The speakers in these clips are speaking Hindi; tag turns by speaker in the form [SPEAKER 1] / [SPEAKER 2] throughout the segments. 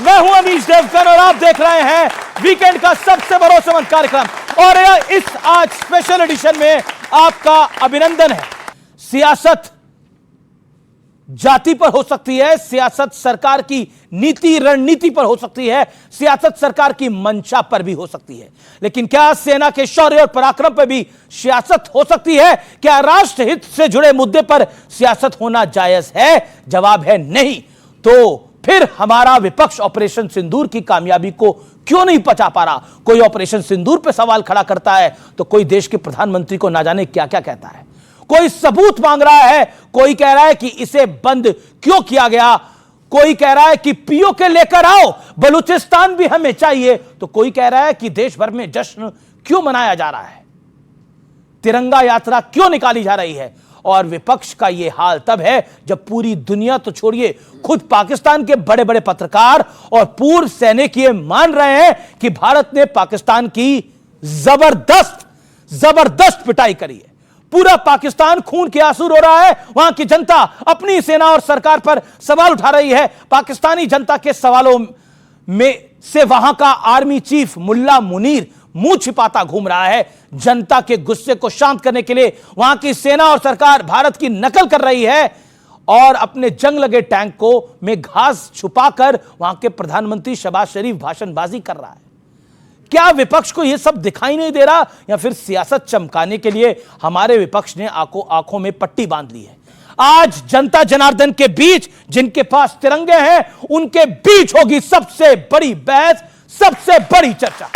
[SPEAKER 1] मैं हूं अमीश देवकर और आप देख रहे हैं वीकेंड का सबसे भरोसेमंद कार्यक्रम। और इस आज स्पेशल एडिशन में आपका अभिनंदन है। सियासत जाति पर हो सकती है, सियासत सरकार की नीति रणनीति पर हो सकती है, सियासत सरकार की मंशा पर भी हो सकती है, लेकिन क्या सेना के शौर्य और पराक्रम पर भी सियासत हो सकती है? क्या राष्ट्र हित से जुड़े मुद्दे पर सियासत होना जायज है? जवाब है नहीं। तो फिर हमारा विपक्ष ऑपरेशन सिंदूर की कामयाबी को क्यों नहीं पचा पा रहा? कोई ऑपरेशन सिंदूर पर सवाल खड़ा करता है तो कोई देश के प्रधानमंत्री को ना जाने क्या क्या कहता है, कोई सबूत मांग रहा है, कोई कह रहा है कि इसे बंद क्यों किया गया, कोई कह रहा है कि पीओके लेकर आओ, बलूचिस्तान भी हमें चाहिए, तो कोई कह रहा है कि देश भर में जश्न क्यों मनाया जा रहा है, तिरंगा यात्रा क्यों निकाली जा रही है। और विपक्ष का यह हाल तब है जब पूरी दुनिया तो छोड़िए, खुद पाकिस्तान के बड़े बड़े पत्रकार और पूर्व सैनिक ये मान रहे हैं कि भारत ने पाकिस्तान की जबरदस्त पिटाई करी है। पूरा पाकिस्तान खून के आंसू रो रहा है, वहां की जनता अपनी सेना और सरकार पर सवाल उठा रही है। पाकिस्तानी जनता के सवालों में से वहां का आर्मी चीफ मुल्ला मुनीर मुंह छिपाता घूम रहा है। जनता के गुस्से को शांत करने के लिए वहां की सेना और सरकार भारत की नकल कर रही है और अपने जंग लगे टैंक को में घास छुपाकर वहां के प्रधानमंत्री शहबाज शरीफ भाषणबाजी कर रहा है। क्या विपक्ष को यह सब दिखाई नहीं दे रहा, या फिर सियासत चमकाने के लिए हमारे विपक्ष ने आंखों में पट्टी बांध ली है? आज जनता जनार्दन के बीच जिनके पास तिरंगे हैं उनके बीच होगी सबसे बड़ी बहस, सबसे बड़ी चर्चा।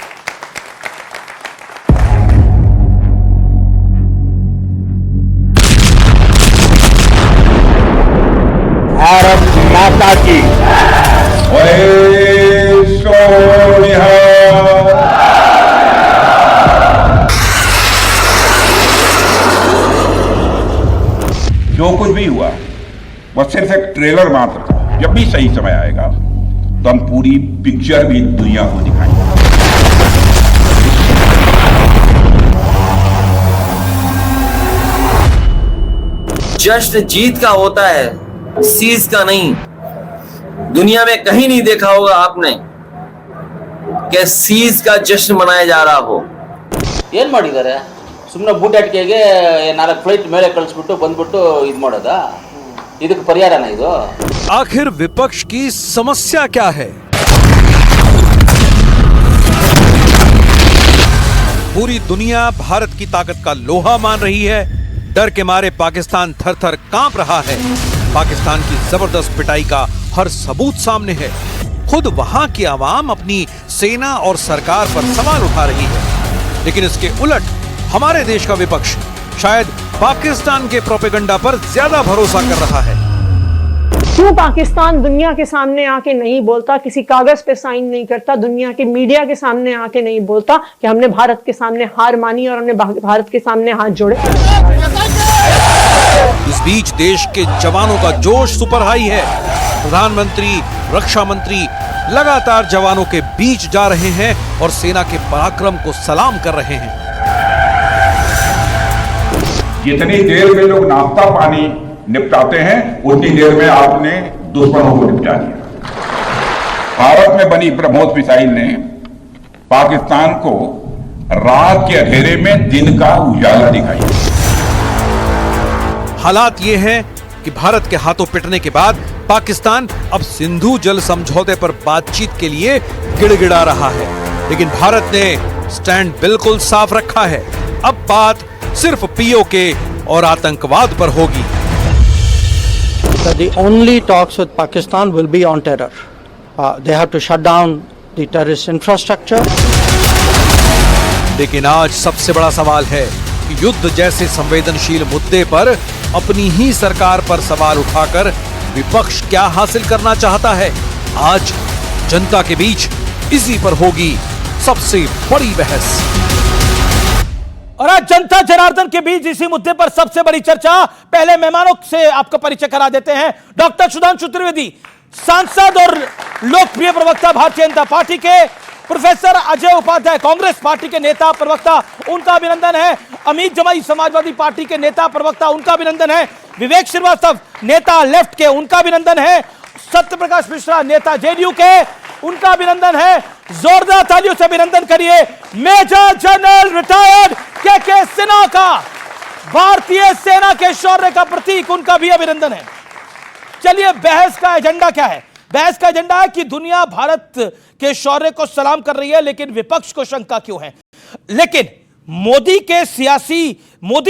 [SPEAKER 2] भारत माता की
[SPEAKER 3] जो कुछ भी हुआ वह सिर्फ एक ट्रेलर मात्र था। जब भी सही समय आएगा तो हम पूरी पिक्चर भी दुनिया को दिखाएंगे।
[SPEAKER 4] जश्न जीत का होता है, सीज का नहीं। दुनिया में कहीं नहीं देखा होगा आपने कि सीज का जश्न मनाया जा रहा हो।
[SPEAKER 5] ಏನ್ ಮಾಡಿದ್ದಾರೆ? ಸುಮ್ಮನೆ ಬೂಟ್ ಅಟ್ಕೆಗೆ 4 ಫ್ಲೈಟ್ ಮೇಲೆ ಕಳಿಸ್ಬಿಟ್ಟು ಬಂದ್ಬಿಟ್ಟು ಇದು ಮಾಡೋದಾ? ಇದಕ್ಕೆ ಪರಿಹಾರನಾ ಇದು?
[SPEAKER 6] आखिर विपक्ष की समस्या क्या है? पूरी दुनिया भारत की ताकत का लोहा मान रही है। डर के मारे पाकिस्तान थर-थर कांप रहा है। पाकिस्तान की जबरदस्त पिटाई का हर सबूत सामने है। खुद वहां की आवाम अपनी सेना और सरकार पर सवाल उठा रही है, लेकिन इसके उलट हमारे देश का विपक्ष शायद पाकिस्तान के प्रोपेगेंडा पर ज्यादा भरोसा कर रहा है।
[SPEAKER 7] क्यों पाकिस्तान दुनिया के सामने आके नहीं बोलता, किसी कागज पे साइन नहीं करता, दुनिया के मीडिया के सामने आके नहीं बोलता कि हमने भारत के सामने हार मानी और हमने भारत के सामने हाथ जोड़े?
[SPEAKER 6] इस बीच देश के जवानों का जोश सुपर हाई है। प्रधानमंत्री, रक्षा मंत्री लगातार जवानों के बीच जा रहे हैं और सेना के पराक्रम को सलाम कर रहे हैं।
[SPEAKER 3] जितनी देर में लोग नाश्ता पानी निपटाते हैं उतनी देर में आपने दुश्मनों को निपटा दिया। भारत में बनी ब्रह्मोस मिसाइल ने पाकिस्तान को रात के अंधेरे में दिन का उजाला दिखाई।
[SPEAKER 6] हालात ये हैं कि भारत के हाथों पिटने के बाद पाकिस्तान अब सिंधु जल समझौते पर बातचीत के लिए गिड़गिड़ा रहा है, लेकिन भारत ने स्टैंड बिल्कुल साफ रखा है। अब बात सिर्फ पीओके और आतंकवाद पर होगी।
[SPEAKER 8] The only talks with Pakistan will be on terror. They have to shut down the terrorist infrastructure.
[SPEAKER 6] लेकिन आज सबसे बड़ा सवाल है कि युद्ध जैसे संवेदनशील मुद्दे पर अपनी ही सरकार पर सवाल उठाकर विपक्ष क्या हासिल करना चाहता है? आज जनता के बीच इसी पर होगी सबसे बड़ी बहस।
[SPEAKER 1] और आज जनता जनार्दन के बीच इसी मुद्दे पर सबसे बड़ी चर्चा। पहले मेहमानों से आपका परिचय करा देते हैं। डॉक्टर सुधांशु त्रिवेदी, सांसद और लोकप्रिय प्रवक्ता भारतीय जनता पार्टी के, प्रोफेसर अजय उपाध्याय कांग्रेस पार्टी के नेता प्रवक्ता, उनका अभिनंदन है। अमित जमाई समाजवादी पार्टी के नेता प्रवक्ता, उनका अभिनंदन है। विवेक श्रीवास्तव नेता लेफ्ट के, उनका अभिनंदन है। सत्य प्रकाश मिश्रा नेता जेडीयू के, उनका अभिनंदन है। जोरदार तालियों से अभिनंदन करिए मेजर जनरल रिटायर्ड के सिन्हा का। भारतीय सेना के शौर्य का प्रतीक, उनका भी अभिनंदन है। चलिए, बहस का एजेंडा क्या है? बहस का एजेंडा है कि दुनिया भारत के शौर्य को सलाम कर रही है, लेकिन विपक्ष को शंका क्यों है? लेकिन मोदी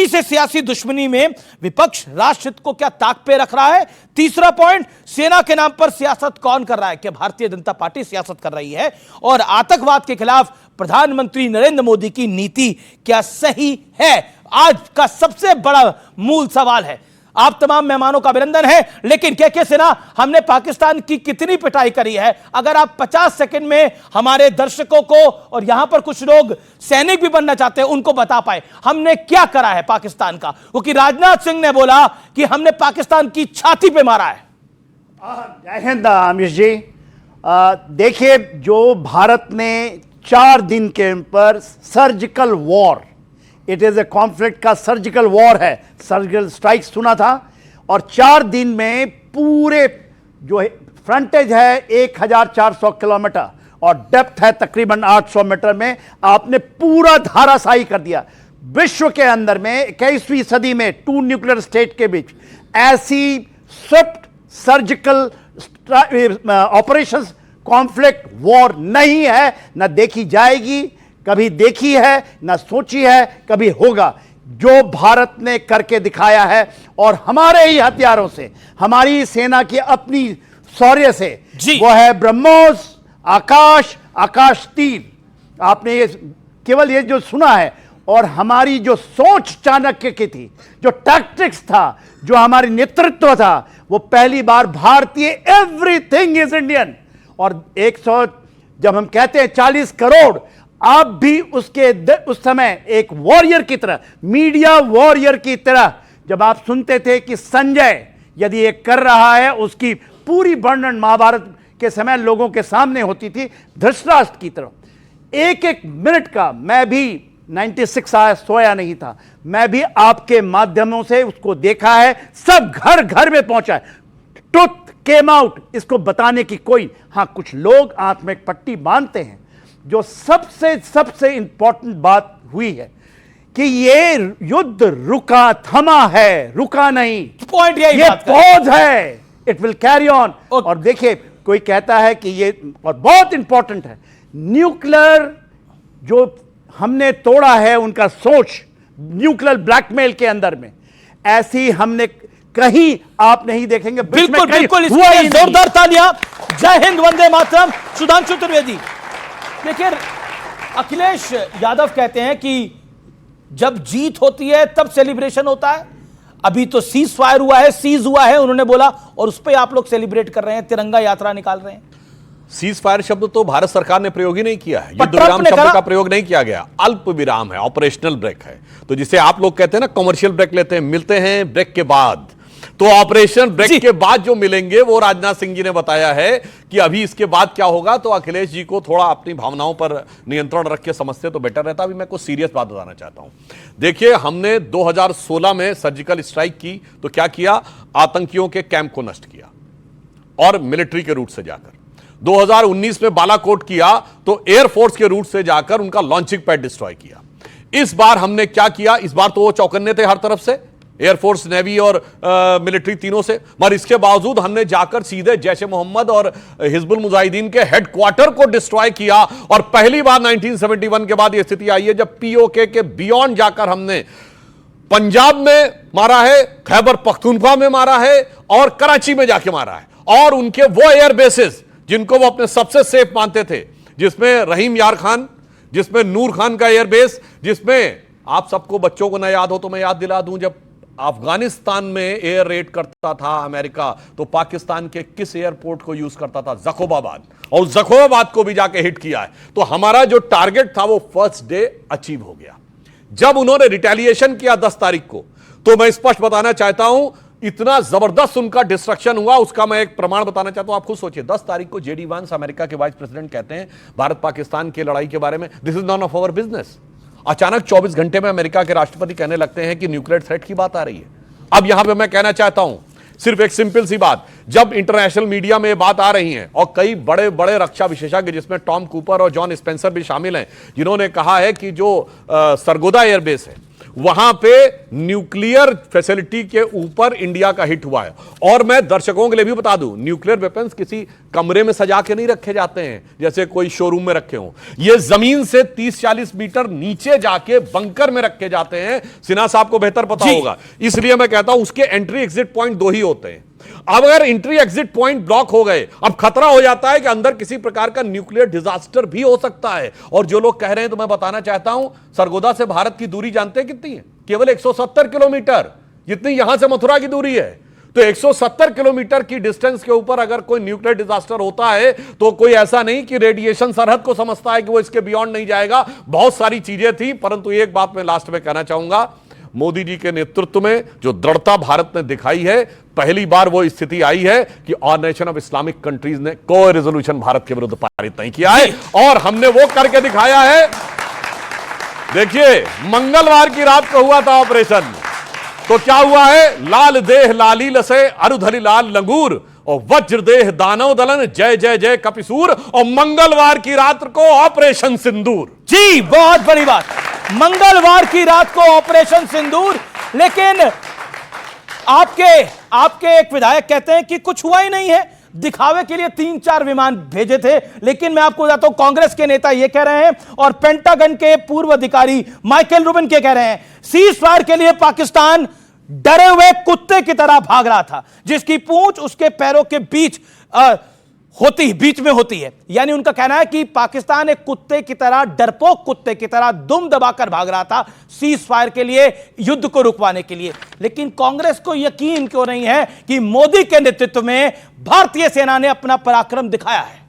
[SPEAKER 1] से सियासी दुश्मनी में विपक्ष राष्ट्र हित को क्या ताक पे रख रहा है? तीसरा पॉइंट, सेना के नाम पर सियासत कौन कर रहा है? क्या भारतीय जनता पार्टी सियासत कर रही है? और आतंकवाद के खिलाफ प्रधानमंत्री नरेंद्र मोदी की नीति क्या सही है? आज का सबसे बड़ा मूल सवाल है। आप तमाम मेहमानों का अभिनंदन है, लेकिन के सिन्हा, हमने पाकिस्तान की कितनी पिटाई करी है? अगर आप 50 सेकंड में हमारे दर्शकों को, और यहां पर कुछ लोग सैनिक भी बनना चाहते हैं, उनको बता पाए हमने क्या करा है पाकिस्तान का। क्योंकि राजनाथ सिंह ने बोला कि हमने पाकिस्तान की छाती पे मारा है।
[SPEAKER 2] जय हिंद अमित जी। देखिए, जो भारत ने 4 दिन के ऊपर surgical war, it is a conflict का सर्जिकल वॉर है, सर्जिकल स्ट्राइक सुना था, और 4 दिन में पूरे जो फ्रंटेज है 1400 किलोमीटर और डेप्थ है तकरीबन 800 मीटर में आपने पूरा धाराशाही कर दिया। विश्व के अंदर में 21वीं सदी में 2 न्यूक्लियर स्टेट के बीच ऐसी Swift surgical operations, conflict war नहीं है, ना देखी जाएगी, कभी देखी है, ना सोची है, कभी होगा। जो भारत ने करके दिखाया है, और हमारे ही हथियारों से, हमारी सेना की अपनी शौर्य से, वो है ब्रह्मोस, आकाश तीर। आपने ये केवल ये जो सुना है, और हमारी जो सोच चाणक्य की थी, जो टैक्टिक्स था, जो हमारी नेतृत्व था, वो पहली बार भारतीय, एवरीथिंग इज इंडियन। और 100 जब हम कहते हैं 40 करोड़, आप भी उस समय एक वॉरियर की तरह, मीडिया वॉरियर की तरह, जब आप सुनते थे कि संजय यदि ये कर रहा है, उसकी पूरी वर्णन महाभारत के समय लोगों के सामने होती थी धृतराष्ट्र की तरह। एक एक मिनट का, मैं भी 96 आया, सोया नहीं था, मैं भी आपके माध्यमों से उसको देखा है, सब घर घर में पहुंचा है। ट्रुथ केम आउट, इसको बताने की कोई, हाँ कुछ लोग आंख में एक पट्टी बांधते हैं। जो सबसे इंपॉर्टेंट बात हुई है कि ये युद्ध रुका थमा है, रुका नहीं, पॉइंट ये पौध है, इट विल कैरी ऑन। और देखिए, कोई कहता है कि ये, और बहुत इंपॉर्टेंट है, न्यूक्लियर जो हमने तोड़ा है उनका सोच, न्यूक्लियर ब्लैकमेल के अंदर में, ऐसी हमने कहीं आप नहीं देखेंगे।
[SPEAKER 1] बिल्कुल बिल्कुल, इसके जोरदार तालियां। जय हिंद, वंदे मातरम। सुधांशु त्रिवेदी, देखिए, अखिलेश यादव कहते हैं कि जब जीत होती है तब सेलिब्रेशन होता है। अभी तो सीज फायर हुआ है, सीज हुआ है उन्होंने बोला, और उस पर आप लोग सेलिब्रेट कर रहे हैं, तिरंगा यात्रा निकाल रहे हैं।
[SPEAKER 9] सीज फायर शब्द तो भारत सरकार ने प्रयोग ही नहीं किया है, युद्ध विराम शब्द का प्रयोग नहीं किया गया, अल्प विराम है, ऑपरेशनल ब्रेक है। तो जिसे आप लोग कहते हैं ना कमर्शियल ब्रेक लेते हैं, मिलते हैं ब्रेक के बाद, तो ऑपरेशन ब्रेक के बाद जो मिलेंगे वो राजनाथ सिंह जी ने बताया है कि अभी इसके बाद क्या होगा। तो अखिलेश जी को थोड़ा अपनी भावनाओं पर नियंत्रण रख के समझते तो बेटर रहता। अभी मैं कुछ सीरियस बात बताना चाहता हूं। देखिए, हमने 2016 में सर्जिकल स्ट्राइक की तो क्या किया, आतंकियों के कैंप को नष्ट किया, और मिलिट्री के रूट से जाकर 2019 में बालाकोट किया तो एयरफोर्स के रूट से जाकर उनका लॉन्चिंग पैड डिस्ट्रॉय किया। इस बार हमने क्या किया, इस बार तो वो चौकन्ने थे हर तरफ से, एयरफोर्स, नेवी और मिलिट्री तीनों से, मगर इसके बावजूद हमने जाकर सीधे जैश ए मोहम्मद और हिजबुल मुजाहिदीन के हेडक्वार्टर को डिस्ट्रॉय किया। और पहली बार 1971 के बाद यह स्थिति आई है जब पीओके के बियॉन्ड जाकर हमने पंजाब में मारा है, खैबर पख्तूनख्वा में मारा है, और कराची में जाके मारा है। और उनके वो एयर बेसिस जिनको वो अपने सबसे सेफ मानते थे, जिसमें रहीम यार खान, जिसमें नूर खान का एयरबेस, जिसमें आप सबको बच्चों को न याद हो तो मैं याद दिला दूं, जब अफगानिस्तान में एयर रेड करता था अमेरिका तो पाकिस्तान के किस एयरपोर्ट को यूज करता था, जकोबाबाद, और उस जकोबाबाद को भी जाके हिट किया है। तो हमारा जो टारगेट था वो फर्स्ट डे अचीव हो गया। जब उन्होंने रिटेलिएशन किया 10 तारीख को, तो मैं स्पष्ट बताना चाहता हूं, इतना जबरदस्त उनका डिस्ट्रक्शन हुआ, उसका मैं एक प्रमाण बताना चाहता हूं। आप खुद सोचिए, 10 तारीख को जेडी वांस अमेरिका के वाइस प्रेसिडेंट कहते हैं भारत पाकिस्तान की लड़ाई के बारे में, this is none of our business. अचानक 24 घंटे में अमेरिका के राष्ट्रपति कहने लगते हैं कि न्यूक्लियर थ्रेट की बात आ रही है। अब यहां पे मैं कहना चाहता हूं सिर्फ एक सिंपल सी बात, जब इंटरनेशनल मीडिया में ये बात आ रही है और कई बड़े बड़े रक्षा विशेषज्ञ जिसमें टॉम कूपर और जॉन स्पेंसर भी शामिल हैं, जिन्होंने कहा है कि जो सरगोदा एयरबेस है वहां पे न्यूक्लियर फैसिलिटी के ऊपर इंडिया का हिट हुआ है। और मैं दर्शकों के लिए भी बता दूं, न्यूक्लियर वेपन्स किसी कमरे में सजा के नहीं रखे जाते हैं जैसे कोई शोरूम में रखे हों, ये जमीन से 30-40 मीटर नीचे जाके बंकर में रखे जाते हैं। सिन्हा साहब को बेहतर पता होगा, इसलिए मैं कहता हूं उसके एंट्री एग्जिट पॉइंट 2 ही होते हैं। अब अगर एंट्री एग्जिट पॉइंट ब्लॉक हो गए, अब खतरा हो जाता है कि अंदर किसी प्रकार का न्यूक्लियर डिजास्टर भी हो सकता है। और जो लोग कह रहे हैं, तो मैं बताना चाहता हूं, सरगोदा से भारत की दूरी जानते हैं कितनी है? केवल 170 किलोमीटर, जितनी यहां से मथुरा की दूरी है। तो 170 किलोमीटर की डिस्टेंस के ऊपर अगर कोई न्यूक्लियर डिजास्टर होता है तो कोई ऐसा नहीं कि रेडिएशन सरहद को समझता है कि वो इसके बियॉन्ड नहीं जाएगा। बहुत सारी चीजें थी, परंतु एक बात मैं लास्ट में कहना चाहूंगा, मोदी जी के नेतृत्व में जो दृढ़ता भारत ने दिखाई है, पहली बार वो स्थिति आई है कि ऑर्गेनाइजेशन ऑफ इस्लामिक कंट्रीज ने कोई रेजोल्यूशन भारत के विरुद्ध पारित नहीं किया है, और हमने वो करके दिखाया है। देखिए, मंगलवार की रात को हुआ था ऑपरेशन, तो क्या हुआ है? लाल देह लालील से अरुधली लाल लंगूर और वज्र देह दानव दलन, जय जय जय कपिसूर, और मंगलवार की रात को ऑपरेशन सिंदूर।
[SPEAKER 1] जी, बहुत बड़ी बात, मंगलवार की रात को ऑपरेशन सिंदूर। लेकिन आपके एक विधायक कहते हैं कि कुछ हुआ ही नहीं है, दिखावे के लिए 3-4 विमान भेजे थे। लेकिन मैं आपको बताता हूं, कांग्रेस के नेता ये कह रहे हैं और पेंटागन के पूर्व अधिकारी माइकल रूबिन के कह रहे हैं, सीज फायर के लिए पाकिस्तान डरे हुए कुत्ते की तरह भाग रहा था, जिसकी पूंछ उसके पैरों के बीच में होती है। यानी उनका कहना है कि पाकिस्तान एक कुत्ते की तरह, डरपोक कुत्ते की तरह दुम दबाकर भाग रहा था सीज फायर के लिए, युद्ध को रुकवाने के लिए। लेकिन कांग्रेस को यकीन क्यों नहीं है कि मोदी के नेतृत्व में भारतीय सेना ने अपना पराक्रम दिखाया है?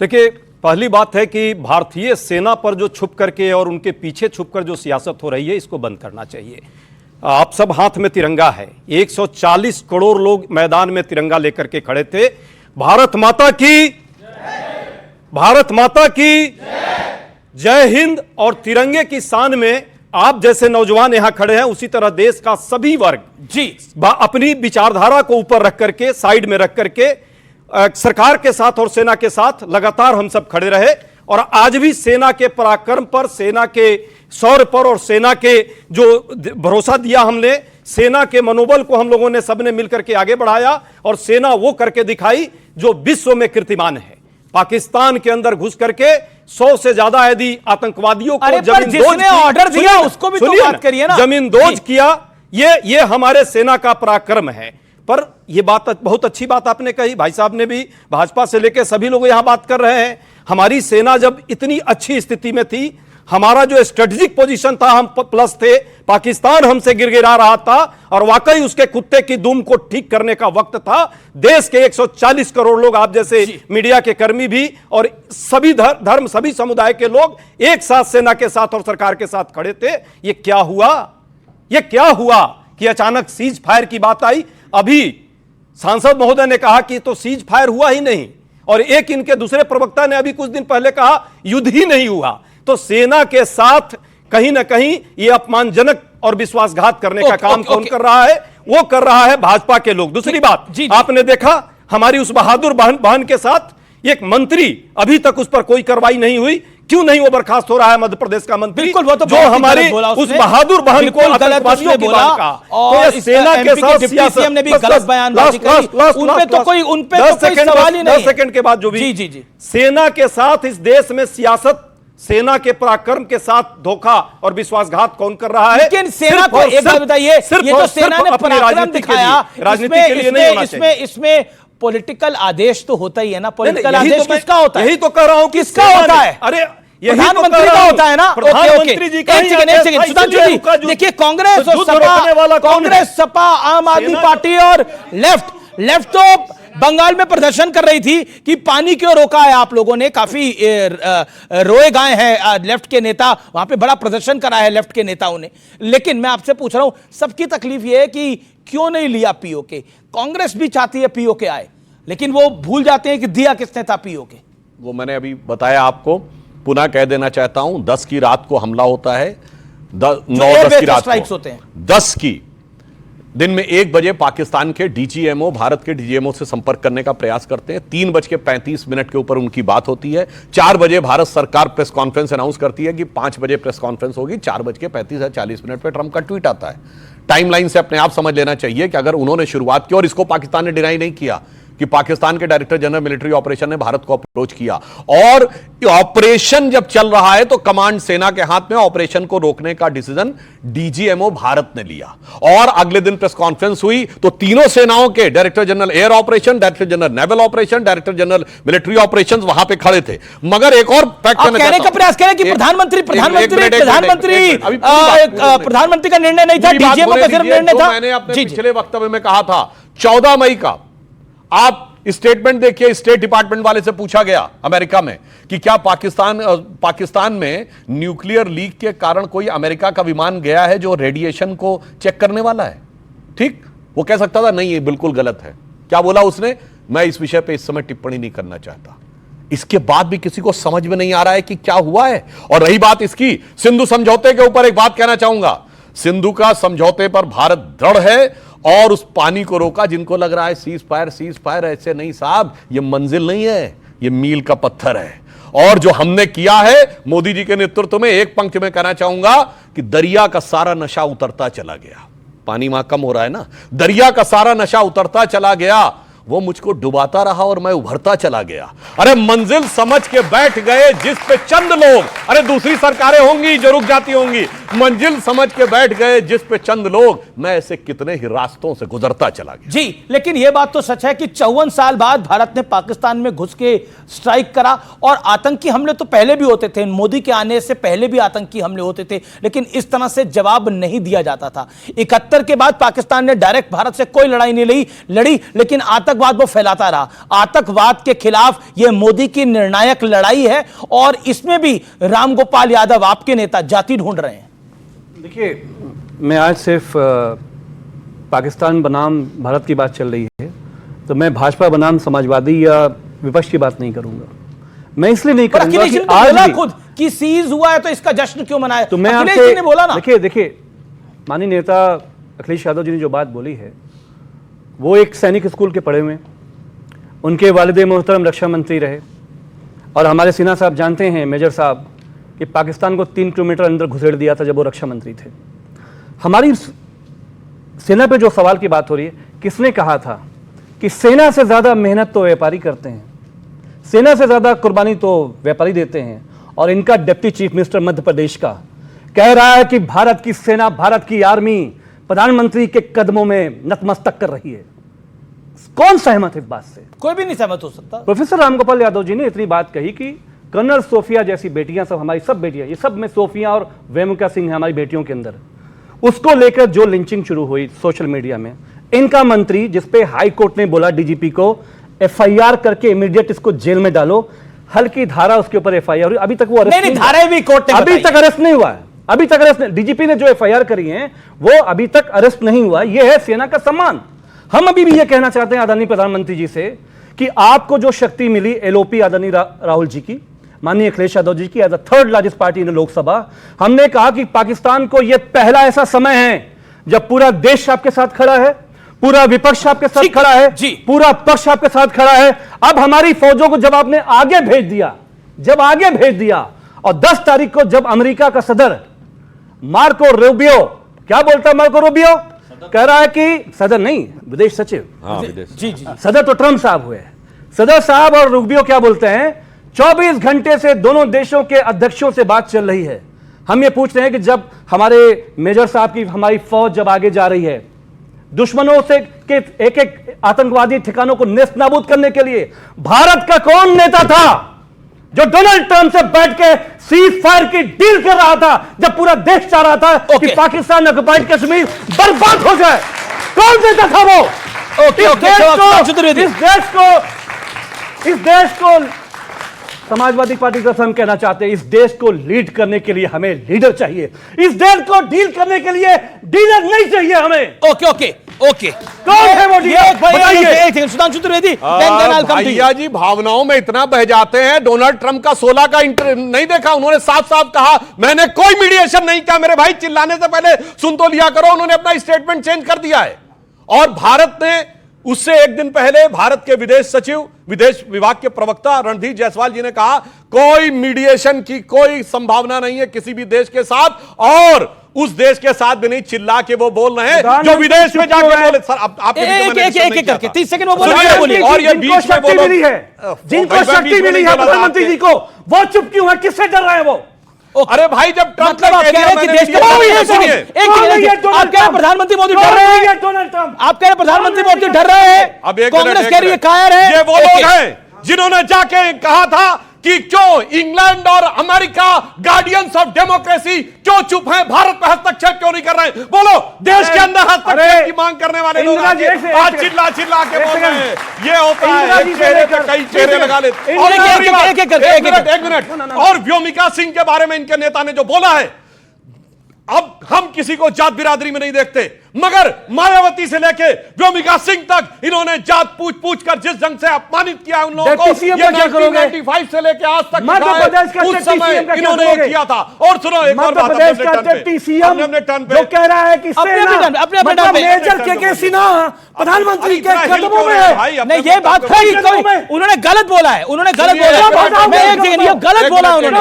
[SPEAKER 10] देखिए, पहली बात है कि भारतीय सेना पर जो छुप करके और उनके पीछे छुपकर जो सियासत हो रही है, इसको बंद करना चाहिए। आप सब हाथ में तिरंगा है, 140 करोड़ लोग मैदान में तिरंगा लेकर के खड़े थे। भारत माता की, भारत माता की जय हिंद। और तिरंगे की शान में आप जैसे नौजवान यहां खड़े हैं, उसी तरह देश का सभी वर्ग
[SPEAKER 1] जी
[SPEAKER 10] अपनी विचारधारा को ऊपर रख करके, साइड में रख करके सरकार के साथ और सेना के साथ लगातार हम सब खड़े रहे। और आज भी सेना के पराक्रम पर, सेना के शौर्य पर और सेना के जो भरोसा दिया हमने, सेना के मनोबल को हम लोगों ने सबने मिलकर के आगे बढ़ाया और सेना वो करके दिखाई जो विश्व में कीर्तिमान है। पाकिस्तान के अंदर घुस करके 100 से ज्यादा यदि आतंकवादियों को
[SPEAKER 1] जमींदोज ऑर्डर दिया, उसको भी तो बात करिए ना।
[SPEAKER 10] जमींदोज किया, ये हमारे सेना का पराक्रम है। पर यह बात बहुत अच्छी बात आपने कही, भाई साहब ने भी, भाजपा से लेकर सभी लोग यहां बात कर रहे हैं। हमारी सेना जब इतनी अच्छी स्थिति में थी, हमारा जो स्ट्रेटेजिक पोजीशन था, हम प्लस थे, पाकिस्तान हमसे गिरगिरा रहा था और वाकई उसके कुत्ते की दुम को ठीक करने का वक्त था। देश के 140 करोड़ लोग, आप जैसे मीडिया के कर्मी भी और सभी धर्म, सभी समुदाय के लोग एक साथ सेना के साथ और सरकार के साथ खड़े थे। ये क्या हुआ कि अचानक सीज फायर की बात आई? अभी सांसद महोदय ने कहा कि तो सीज फायर हुआ ही नहीं, और एक इनके दूसरे प्रवक्ता ने अभी कुछ दिन पहले कहा युद्ध ही नहीं हुआ। तो सेना के साथ कहीं ना कहीं ये अपमानजनक और विश्वासघात करने का काम कौन कर रहा है? वो कर रहा है भाजपा के लोग। दूसरी बात, आपने देखा हमारी उस बहादुर बहन के साथ एक मंत्री, अभी तक उस पर कोई कार्रवाई नहीं हुई। क्यों नहीं वो बर्खास्त हो रहा है मध्य प्रदेश का मंत्री?
[SPEAKER 1] बिल्कुल, वो तो
[SPEAKER 10] जो हमारी उस बहादुर बहन को आतंकवादियों की बात का,
[SPEAKER 1] और सेना के साथ सियासत ने भी गलत बयानबाजी करी, उनपे तो कोई सवाल ही नहीं।
[SPEAKER 10] 10 सेकंड के बाद जो भी
[SPEAKER 1] जी
[SPEAKER 10] सेना के साथ इस देश में सियासत, सेना के पराक्रम के साथ धोखा और विश्वासघात कौन कर रहा है?
[SPEAKER 1] लेकिन सेना को एक बात बताइए, ये तो सेना ने पराक्रम दिखाया,
[SPEAKER 10] राजनीति के लिए नहीं होना चाहिए।
[SPEAKER 1] इसमें पॉलिटिकल आदेश तो होता ही है ना। पॉलिटिकल आदेश किसका होता है?
[SPEAKER 10] यही तो कह रहा हूं,
[SPEAKER 1] किसका होता है?
[SPEAKER 10] अरे
[SPEAKER 1] प्रधानमंत्री का होता है ना।
[SPEAKER 10] प्रधानमंत्री जी का।
[SPEAKER 1] सुधांशु जी, देखिए कांग्रेस और सपा, कांग्रेस, सपा, आम आदमी पार्टी और लेफ्ट तो बंगाल में प्रदर्शन कर रही थी कि पानी क्यों रोका है आप लोगों ने। काफी रोए गाए हैं लेफ्ट के नेता, वहां पे बड़ा प्रदर्शन करा है लेफ्ट के नेताओं ने। लेकिन मैं आपसे पूछ रहा हूं, सबकी तकलीफ यह है कि क्यों नहीं लिया पीओके? कांग्रेस भी चाहती है पीओके आए, लेकिन वो भूल जाते हैं कि दिया किसने था पीओके।
[SPEAKER 9] वो मैंने अभी बताया आपको, पुनः कह देना चाहता हूं, 10 की रात को हमला होता है, 9-10 की रात को, 10 की दिन में 1 बजे पाकिस्तान के डीजीएमओ भारत के डीजीएमओ से संपर्क करने का प्रयास करते हैं। 3:35 के ऊपर उनकी बात होती है। 4 बजे भारत सरकार प्रेस कॉन्फ्रेंस अनाउंस करती है कि 5 बजे प्रेस कॉन्फ्रेंस होगी। 4:35 या 40 पे ट्रंप का ट्वीट आता है। टाइमलाइन से अपने आप समझ लेना चाहिए कि अगर उन्होंने शुरुआत की, और इसको पाकिस्तान ने डिनाई नहीं किया कि पाकिस्तान के डायरेक्टर जनरल मिलिट्री ऑपरेशन ने भारत को अप्रोच किया, और ऑपरेशन जब चल रहा है तो कमांड सेना के हाथ में, ऑपरेशन को रोकने का डिसीजन डीजीएमओ भारत ने लिया। और अगले दिन प्रेस कॉन्फ्रेंस हुई तो तीनों सेनाओं के director general air operation, director general naval operation, director general military operation वहां पे खड़े थे। मगर एक और फैक्ट
[SPEAKER 1] कहने का प्रयास करें कि प्रधानमंत्री का निर्णय नहीं था, डीजीएमओ का सिर्फ निर्णय था।
[SPEAKER 9] मैंने अपने पिछले वक्तव्य में कहा था 14 मई का आप स्टेटमेंट देखिए, स्टेट डिपार्टमेंट वाले से पूछा गया अमेरिका में कि क्या पाकिस्तान में न्यूक्लियर लीक के कारण कोई अमेरिका का विमान गया है जो रेडिएशन को चेक करने वाला है। ठीक, वो कह सकता था नहीं ये बिल्कुल गलत है। क्या बोला उसने? मैं इस विषय पे इस समय टिप्पणी नहीं करना चाहता। इसके बाद भी किसी को समझ में नहीं आ रहा है कि क्या हुआ है। और रही बात इसकी सिंधु समझौते के ऊपर, एक बात कहना चाहूंगा, सिंधु का समझौते पर भारत दृढ़ है और उस पानी को रोका। जिनको लग रहा है सीज फायर, ऐसे नहीं साहब, ये मंजिल नहीं है, ये मील का पत्थर है। और जो हमने किया है मोदी जी के नेतृत्व में, एक पंक्ति में कहना चाहूंगा कि दरिया का सारा नशा उतरता चला गया। पानी वहां कम हो रहा है ना, दरिया का सारा नशा उतरता चला गया। वो मुझको डुबाता रहा और मैं उभरता चला गया। अरे मंजिल समझ के बैठ गए जिस पे चंद लोग, अरे दूसरी सरकारें होंगी जो रुक जाती होंगी, मंजिल समझ के बैठ गए जिस पे चंद लोग, मैं ऐसे कितने ही रास्तों से गुजरता चला गया।
[SPEAKER 1] जी, लेकिन यह बात तो सच है कि 54 साल बाद भारत ने पाकिस्तान में घुस के स्ट्राइक करा। और आतंकी हमले तो पहले भी होते थे, मोदी के आने से पहले भी आतंकी हमले होते थे, लेकिन इस तरह से जवाब नहीं दिया जाता था। 71 के बाद पाकिस्तान ने डायरेक्ट भारत से कोई लड़ाई नहीं लड़ी, लेकिन आतंकवाद वो फैलाता रहा। आतंकवाद के खिलाफ यह मोदी की निर्णायक लड़ाई है, और इसमें भी रामगोपाल यादव आपके नेता जाति ढूंढ रहे हैं।
[SPEAKER 11] देखिए, मैं आज सिर्फ पाकिस्तान बनाम भारत की बात चल रही है, तो मैं भाजपा बनाम समाजवादी या विपक्ष की बात नहीं करूंगा। मैं इसलिए नहीं करूंगा कि आज
[SPEAKER 1] खुद कि सीज हुआ है तो इसका जश्न क्यों मनाया,
[SPEAKER 11] तो मैं
[SPEAKER 1] अखिलेश जी ने बोला ना।
[SPEAKER 11] देखिए माननीय नेता अखिलेश यादव जी ने जो बात बोली है, वो एक सैनिक स्कूल के पढ़े हुए, उनके वालिद मोहतरम रक्षा मंत्री रहे, और हमारे सिन्हा साहब जानते हैं, मेजर साहब, कि पाकिस्तान को 3 किलोमीटर अंदर घुसेड़ दिया था जब वो रक्षा मंत्री थे। हमारी सेना पे जो सवाल की बात हो रही है, किसने कहा था कि सेना से ज़्यादा मेहनत तो व्यापारी करते हैं, सेना से ज़्यादा कुर्बानी तो व्यापारी देते हैं। और इनका deputy chief minister Madhya Pradesh का कह रहा है कि भारत की सेना, भारत की आर्मी प्रधानमंत्री के कदमों में नतमस्तक कर रही है। कौन सहमत है इस बात से?
[SPEAKER 1] कोई भी नहीं सहमत हो सकता।
[SPEAKER 11] प्रोफेसर रामगोपाल यादव जी ने इतनी बात कही कि कर्नल सोफिया जैसी बेटियां, सब हमारी सब बेटियां, ये सब में सोफिया और वेमुका सिंह है हमारी बेटियों के अंदर, उसको लेकर जो लिंचिंग शुरू हुई सोशल मीडिया में, इनका मंत्री, जिसपे हाई कोर्ट ने बोला डीजीपी को एफआईआर करके इमीडिएट इसको जेल में डालो, हल्की धारा उसके ऊपर एफआईआर हुई, अभी तक वो अरेस्ट नहीं,
[SPEAKER 1] धाराएं भी कोर्ट ने
[SPEAKER 11] अभी तक अरेस्ट नहीं हुआ है। अभी तक अरेस्ट, डीजीपी ने जो एफआईआर करी है वो अभी तक अरेस्ट नहीं हुआ। यह है सेना का सम्मान। हम अभी भी यह कहना चाहते हैं आदरणीय प्रधानमंत्री जी से कि आपको जो शक्ति मिली एलओपी आदरणीय राहुल जी की, माननीय अखिलेश यादव जी की, as a 3rd largest party in Lok Sabha, हमने कहा कि पाकिस्तान को यह पहला ऐसा समय है जब पूरा देश आपके साथ खड़ा है, पूरा विपक्ष आपके साथ खड़ा है, पूरा पक्ष आपके साथ खड़ा है। अब हमारी फौजों को जब आपने आगे भेज दिया, और 10 तारीख को जब अमेरिका का सदर मार्को रूबियो, क्या बोलता है मार्को रूबियो? कह रहा है कि सदर नहीं, विदेश सचिव,
[SPEAKER 9] जी,
[SPEAKER 11] सदर तो ट्रंप साहब हुए, सदर साहब और रूबियो क्या बोलते हैं? 24 घंटे से दोनों देशों के अध्यक्षों से बात चल रही है। हम ये पूछ रहे हैं कि जब हमारे मेजर साहब की हमारी फौज जब आगे जा रही है, दुश्मनों से के एक आतंकवादी ठिकानों को नेस्त नाबूद करने के लिए, भारत का कौन नेता था जो डोनाल्ड ट्रंप से बैठ के सीज फायर की डील कर रहा था, जब पूरा देश चाह रहा था कि पाकिस्तान ऑक्युपाइड कश्मीर बर्बाद हो जाए? कौन नेता था वो? इस देश को समाजवादी पार्टी का हम कहना चाहते हैं, इस देश को लीड करने के लिए हमें लीडर चाहिए, इस देश को डील करने के लिए डीलर नहीं चाहिए हमें।
[SPEAKER 1] ओके
[SPEAKER 11] कौन है वो डीलर?
[SPEAKER 1] सुधांशु त्रिवेदी,
[SPEAKER 9] भैया जी भावनाओं में इतना बह जाते हैं। डोनाल्ड ट्रंप का 16 का नहीं देखा? उन्होंने साफ साफ कहा मैंने कोई मीडिएशन नहीं किया। मेरे भाई चिल्लाने से पहले सुन तो लिया करो, उन्होंने अपना स्टेटमेंट चेंज कर दिया है। और भारत ने उससे एक दिन पहले भारत के विदेश सचिव, विदेश विभाग के प्रवक्ता रणधीर जायसवाल जी ने कहा कोई मीडिएशन की कोई संभावना नहीं है किसी भी देश के साथ, और उस देश के साथ भी नहीं। चिल्ला के वो बोल रहे हैं जो विदेश में जाके बोले। सर आप
[SPEAKER 1] एक करके 30 सेकंड में बोलिए।
[SPEAKER 9] और ये बीच में बोलो,
[SPEAKER 11] जिनको शक्ति मिली है प्रधानमंत्री जी को, वो चुप क्यों है? किससे डर रहे हैं वो?
[SPEAKER 9] अरे भाई जब ट्रंप
[SPEAKER 1] मतलब आप कह रहे हैं कि देश के आप कह रहे प्रधानमंत्री मोदी डर रहे हैं, डोनाल्ड ट्रंप आप कह रहे प्रधानमंत्री मोदी डर रहे हैं,
[SPEAKER 9] अब
[SPEAKER 1] कांग्रेस कह रही है कायर है।
[SPEAKER 9] ये वो लोग हैं जिन्होंने जाके कहा था कि क्यों इंग्लैंड और अमेरिका गार्डियंस ऑफ डेमोक्रेसी क्यों चुप हैं, भारत में हस्तक्षेप क्यों नहीं कर रहे हैं? बोलो, देश के अंदर हस्तक्षेप की मांग करने वाले लोग आज चिल्ला चिल्ला के बोल रहे हैं। ये होता है एक चेहरे पे कई चेहरे लगा लेते। एक मिनट, और व्योमिका सिंह के बारे में इनके नेता ने जो बोला है, अब हम किसी को जात बिरादरी में नहीं देखते, मगर मायावती से लेके व्योमिका सिंह तक इन्होंने जात पूछ पूछ कर जिस ढंग से अपमानित किया उन लोगों को, ये 1995 से लेके आज तक उस समय इन्होंने किया था। और सुनो एक और बात, हमने टर्न पे
[SPEAKER 11] जो कह रहा है कि
[SPEAKER 1] अपने
[SPEAKER 11] मेजर के सिन्हा प्रधानमंत्री के कदमों में है।
[SPEAKER 1] नहीं, ये बात उन्होंने गलत बोला है, उन्होंने गलत बोला, मैं एक जगह गलत बोला उन्होंने।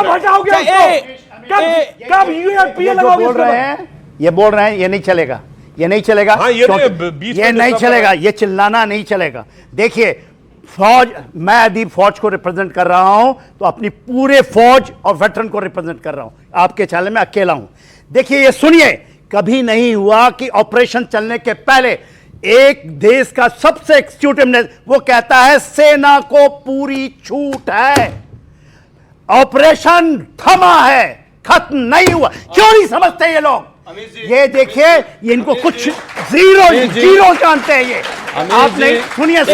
[SPEAKER 11] कब यूएनपीए
[SPEAKER 2] बोल रहे हैं, ये बोल रहे हैं ये नहीं चलेगा, ये नहीं चलेगा।
[SPEAKER 9] हाँ,
[SPEAKER 2] ये नहीं चलेगा, ये चिल्लाना नहीं चलेगा। देखिए फौज, मैं यदि फौज को रिप्रेजेंट कर रहा हूं तो अपनी पूरे फौज और वेटरन को रिप्रेजेंट कर रहा हूं। आपके चैनल में अकेला हूं। देखिए ये सुनिए, कभी नहीं हुआ कि ऑपरेशन चलने के पहले एक देश का सबसे एक्सिक्यूटिव वो कहता है सेना को पूरी छूट है, ऑपरेशन थमा है, खत्म नहीं हुआ। क्यों नहीं समझते ये लोग? ये देखिए, ये इनको कुछ जीरो जानते हैं ये। आपने सुनिए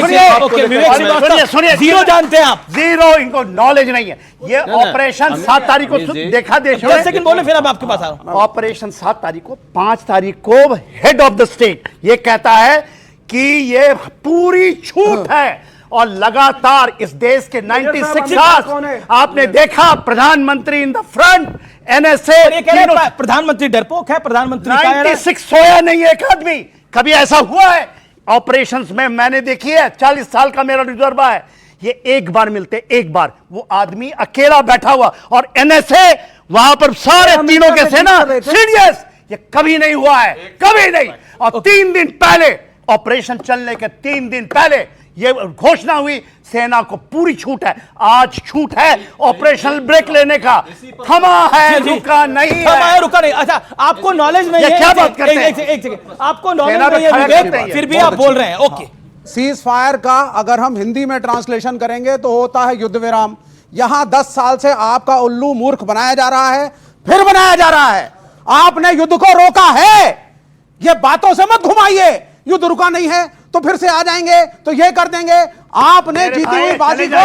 [SPEAKER 1] जीरो जानते हैं आप,
[SPEAKER 2] जीरो, इनको नॉलेज नहीं है। ये ऑपरेशन 7 तारीख को देखा देश में,
[SPEAKER 1] सेकंड बोले फिर अब आपके पास आ रहा हूं।
[SPEAKER 2] ऑपरेशन 7 तारीख को, 5 तारीख को हेड ऑफ द स्टेट ये कहता है कि ये पूरी छूट है, और लगातार इस देश के 96 साल आपने देखा प्रधानमंत्री इन द फ्रंट, एनएसए।
[SPEAKER 1] प्रधानमंत्री डरपोक है, प्रधानमंत्री
[SPEAKER 2] 96 सोया नहीं है एक आदमी। कभी ऐसा हुआ है ऑपरेशंस में? मैंने देखी है, 40 साल का मेरा तजुर्बा है। ये एक बार मिलते, एक बार वो आदमी अकेला बैठा हुआ, और एनएसए वहां पर सारे तीनों के सेना सीरियस। ये कभी नहीं हुआ है, कभी नहीं। और 3 दिन पहले, ऑपरेशन चलने के 3 दिन पहले ये घोषणा हुई सेना को पूरी छूट है। आज छूट है ऑपरेशनल ब्रेक लेने का, थमा है, रुका नहीं है।
[SPEAKER 1] रुका नहीं। अच्छा, आपको नॉलेज नहीं है,
[SPEAKER 2] क्या बात करते हैं?
[SPEAKER 1] एक सेकंड, आपको नॉलेज नहीं है विवेक, फिर भी आप बोल रहे हैं। ओके,
[SPEAKER 12] सीज फायर का अगर हम हिंदी में ट्रांसलेशन करेंगे तो होता है युद्ध विराम। यहां 10 साल से आपका उल्लू मूर्ख बनाया जा रहा है, फिर बनाया जा रहा है। आपने युद्ध को रोका है, ये बातों से मत घुमाइए। युद्ध रुका नहीं है तो फिर से आ जाएंगे तो ये कर देंगे। आपने जीती हुई बाजी को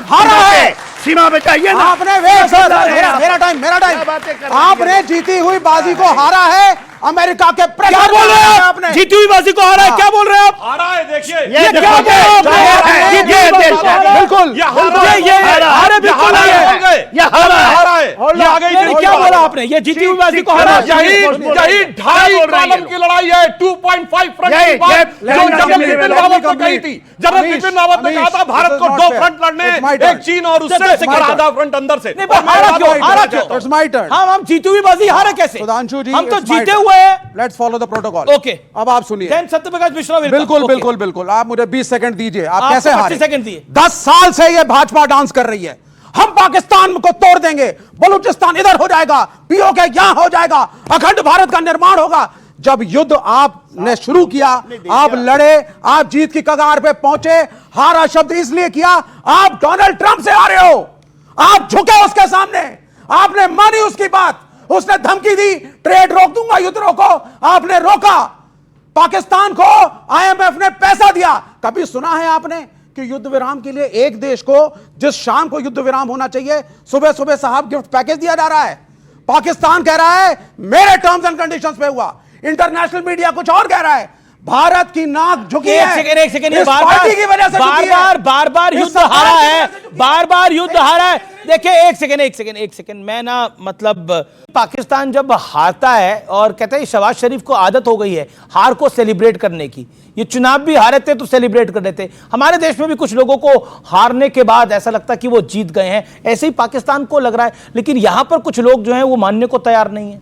[SPEAKER 12] हारा है,
[SPEAKER 2] सीमा बचाइए ना।
[SPEAKER 12] आपने मेरा टाइम आपने जीती हुई बाजी को हारा है। अमेरिका के
[SPEAKER 1] क्या बोल रहे हैं आपने? जीती हुई बाजी को हारा है, क्या बोल रहे हैं आप?
[SPEAKER 9] हारा है, देखिए
[SPEAKER 1] ये क्या बोल रहे हैं?
[SPEAKER 12] बिल्कुल
[SPEAKER 1] ये हारे बिल्कुल
[SPEAKER 9] ये हारा है।
[SPEAKER 1] क्या बोला आपने? ये जीती हुई बाजी को हारा।
[SPEAKER 9] यही 2.5 कॉलम की लड़ाई है, 2.5 फ्रंट की बात जो जनरल बिपिन रावत ने कही थी। जनरल बिपिन रावत ने कहा था भारत को 2 फ्रंट लड़ने, एक चीन और उससे और आधा फ्रंट अंदर से।
[SPEAKER 1] हारा क्यों? हम जीती हुई बाजी हारे कैसे?
[SPEAKER 12] सुधांशु जी,
[SPEAKER 1] हम तो जीते हुए।
[SPEAKER 12] Let's follow the protocol.
[SPEAKER 1] Okay,
[SPEAKER 12] अब आप सुनिए।
[SPEAKER 1] सत्यप्रकाश मिश्रा,
[SPEAKER 12] बिल्कुल आप मुझे 20 सेकंड दीजिए। आप कैसे हारे?
[SPEAKER 1] 25 सेकंड दिए।
[SPEAKER 12] 10 साल से ये भाजपा डांस कर रही है, हम पाकिस्तान को तोड़ देंगे, बलूचिस्तान इधर हो जाएगा, पीओके यहां हो जाएगा, अखंड भारत का निर्माण होगा। जब युद्ध आपने शुरू किया, आप लड़े, आप जीत की कगार पे पहुंचे। हारा शब्द इसलिए किया, आप डोनाल्ड ट्रंप से हारे हो, आप झुके उसके सामने, आपने मानी उसकी बात। उसने धमकी दी, ट्रेड रोक दूंगा, युद्ध रोको, आपने रोका। पाकिस्तान को आईएमएफ ने पैसा दिया। कभी सुना है आपने कि युद्ध विराम के लिए एक देश को, जिस शाम को युद्ध विराम होना चाहिए, सुबह सुबह साहब गिफ्ट पैकेज दिया जा रहा है? पाकिस्तान कह रहा है मेरे टर्म्स एंड कंडीशंस पे हुआ, इंटरनेशनल मीडिया कुछ और कह रहा है। भारत की नाक झुकी है।
[SPEAKER 1] एक सेकेंड,
[SPEAKER 12] इस पार्टी की वजह से झुकी है।
[SPEAKER 1] बार युद्ध हारा है, बार युद्ध हारा है। देखिए एक सेकेंड, मैं ना मतलब पाकिस्तान जब हारता है और कहते हैं शहबाज शरीफ को आदत हो गई है हार को सेलिब्रेट करने की, ये चुनाव भी हारे थे तो सेलिब्रेट कर लेते। हमारे देश में भी कुछ लोगों को हारने के बाद ऐसा लगता कि वो जीत गए हैं, ऐसे ही पाकिस्तान को लग रहा है, लेकिन यहां पर कुछ लोग जो हैं वो मानने को तैयार नहीं है।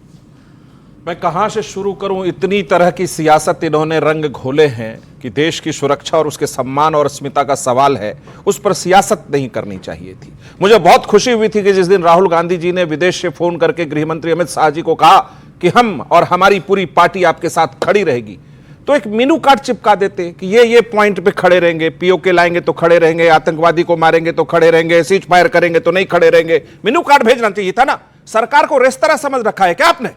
[SPEAKER 9] मैं कहां से शुरू करूं? इतनी तरह की सियासत इन्होंने रंग घोले हैं कि देश की सुरक्षा और उसके सम्मान और अस्मिता का सवाल है, उस पर सियासत नहीं करनी चाहिए थी। मुझे बहुत खुशी हुई थी कि जिस दिन राहुल गांधी जी ने विदेश से फोन करके गृह मंत्री अमित शाह जी को कहा कि हम और हमारी पूरी पार्टी आपके साथ खड़ी रहेगी, तो एक मेनू कार्ड चिपका देते कि ये पॉइंट पे खड़े रहेंगे, पीओके लाएंगे तो खड़े रहेंगे, आतंकवादी को मारेंगे तो खड़े रहेंगे, सीज फायर करेंगे तो नहीं खड़े रहेंगे। मेनू कार्ड भेजना चाहिए था ना। सरकार को रेस्तरा समझ रखा है क्या आपने?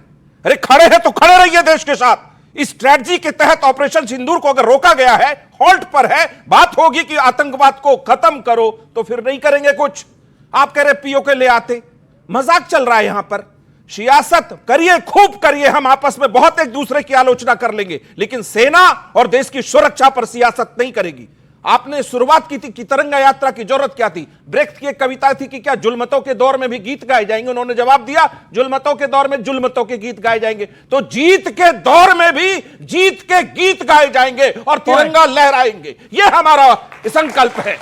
[SPEAKER 9] अरे खड़े हैं तो खड़े रहिए देश के साथ। इस स्ट्रेटजी के तहत ऑपरेशन सिंदूर को अगर रोका गया है, हॉल्ट पर है, बात होगी कि आतंकवाद को खत्म करो, तो फिर नहीं करेंगे कुछ। आप कह रहे पीओके ले आते, मजाक चल रहा है यहां पर। सियासत करिए, खूब करिए, हम आपस में बहुत एक दूसरे की आलोचना कर लेंगे, लेकिन सेना और देश की सुरक्षा पर सियासत नहीं करेगी। आपने शुरुआत की थी कि तिरंगा यात्रा की जरूरत क्या थी? ब्रेख्त की एक कविता थी कि क्या जुल्मतों के दौर में भी गीत गाए जाएंगे? उन्होंने जवाब दिया जुल्मतों के दौर में जुल्मतों के गीत गाए जाएंगे। तो जीत के दौर में भी जीत के गीत गाए जाएंगे और तिरंगा लहराएंगे, यह हमारा संकल्प है।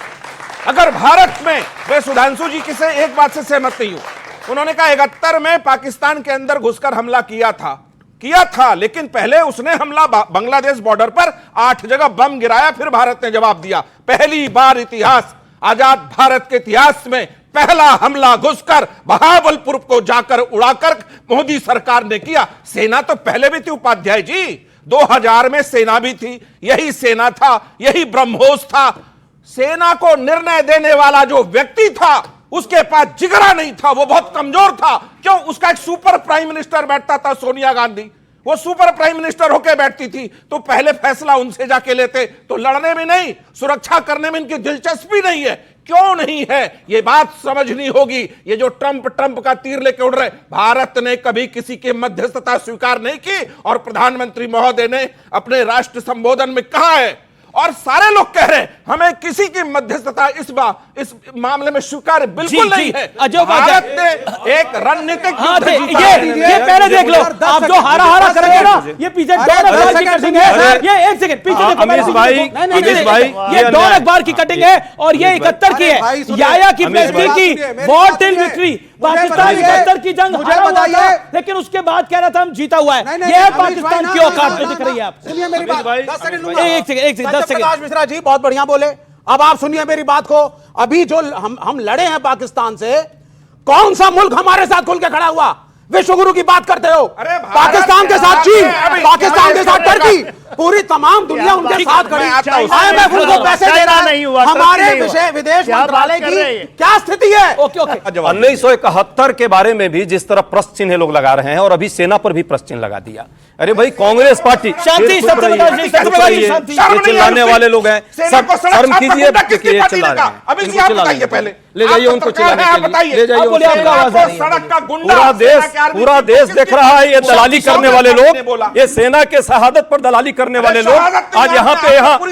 [SPEAKER 9] अगर भारत में, मैं सुधांशु जी की से एक बात से सहमत नहीं हूं। उन्होंने कहा 71 में पाकिस्तान के अंदर घुसकर हमला किया था, लेकिन पहले उसने हमला बांग्लादेश बॉर्डर पर 8 जगह बम गिराया, फिर भारत ने जवाब दिया। पहली बार इतिहास, आजाद भारत के इतिहास में पहला हमला घुसकर बहावलपुर को जाकर उड़ाकर मोदी सरकार ने किया। सेना तो पहले भी थी उपाध्याय जी, 2000 में सेना भी थी, यही सेना था, यही ब्रह्मोस था। सेना को निर्णय देने वाला जो व्यक्ति था उसके पास जिगरा नहीं था, वो बहुत कमजोर था। क्यों? उसका एक सुपर प्राइम मिनिस्टर बैठता था, सोनिया गांधी, वो सुपर प्राइम मिनिस्टर होकर बैठती थी, तो पहले फैसला उनसे जाके लेते। तो लड़ने में नहीं, सुरक्षा करने में इनकी दिलचस्पी नहीं है। क्यों नहीं है? ये बात समझनी होगी। ये जो ट्रंप का तीर लेके उड़ रहे, भारत ने कभी किसी की मध्यस्थता स्वीकार नहीं की, और प्रधानमंत्री महोदय ने अपने राष्ट्र संबोधन में कहा है, और सारे लोग कह रहे हैं हमें किसी की मध्यस्थता इस मामले में स्वीकार बिल्कुल नहीं है। भारत ने एक रणनीतिक
[SPEAKER 1] ये पहले देख लो, आप जो हारा करेंगे ना, ये पीछे डॉन की कटिंग है। ये एक सेकंड पीछे देखो,
[SPEAKER 10] अमीश भाई,
[SPEAKER 1] ये डॉन अखबार की कटिंग है और ये 71 की है, याया की प्रेस्टी की वॉर टिल विक्ट्री। पाकिस्तान 71 की जंग हारा हुआ था, लेकिन उसके बाद कह रहा था हम जीता हुआ है। ये पाकिस्तान की औकात में दिख रही है। आप
[SPEAKER 12] सुनिए मेरी बात, 10 सेकंड लूंगा।
[SPEAKER 1] एक सेकंड
[SPEAKER 12] प्रकाश मिश्रा जी बहुत बढ़िया बोले। अब आप सुनिए मेरी बात को। अभी जो हम लड़े हैं पाकिस्तान से, कौन सा मुल्क हमारे साथ खुल के खड़ा हुआ? विश्व गुरु की बात करते हो। पाकिस्तान के साथ चीन, पाकिस्तान के साथ टर्की, पूरी तमाम दुनिया उनके साथ खड़ी। IMF उनको पैसे दे रहा है। हमारे विदेश मंत्रालय की क्या स्थिति है?
[SPEAKER 10] 1971 के बारे में भी जिस तरह प्रश्न चिन्ह लोग लगा रहे हैं, और अभी सेना पर भी प्रश्न चिन्ह लगा दिया। अरे भाई, कांग्रेस पार्टी
[SPEAKER 1] शांति,
[SPEAKER 10] चिल्लाने वाले लोग हैं, शर्म कीजिए, चिल्ला रहे हैं।
[SPEAKER 9] अभी आप बताइए, पहले
[SPEAKER 10] ले जाइए उनको चिल्लाने के लिए, ले जाइए
[SPEAKER 9] उनको। सड़क का गुंडा,
[SPEAKER 10] पूरा देश देख रहा है ये दलाली करने वाले लोग, ये सेना के शहादत पर दलाली करने वाले लोग आज यहाँ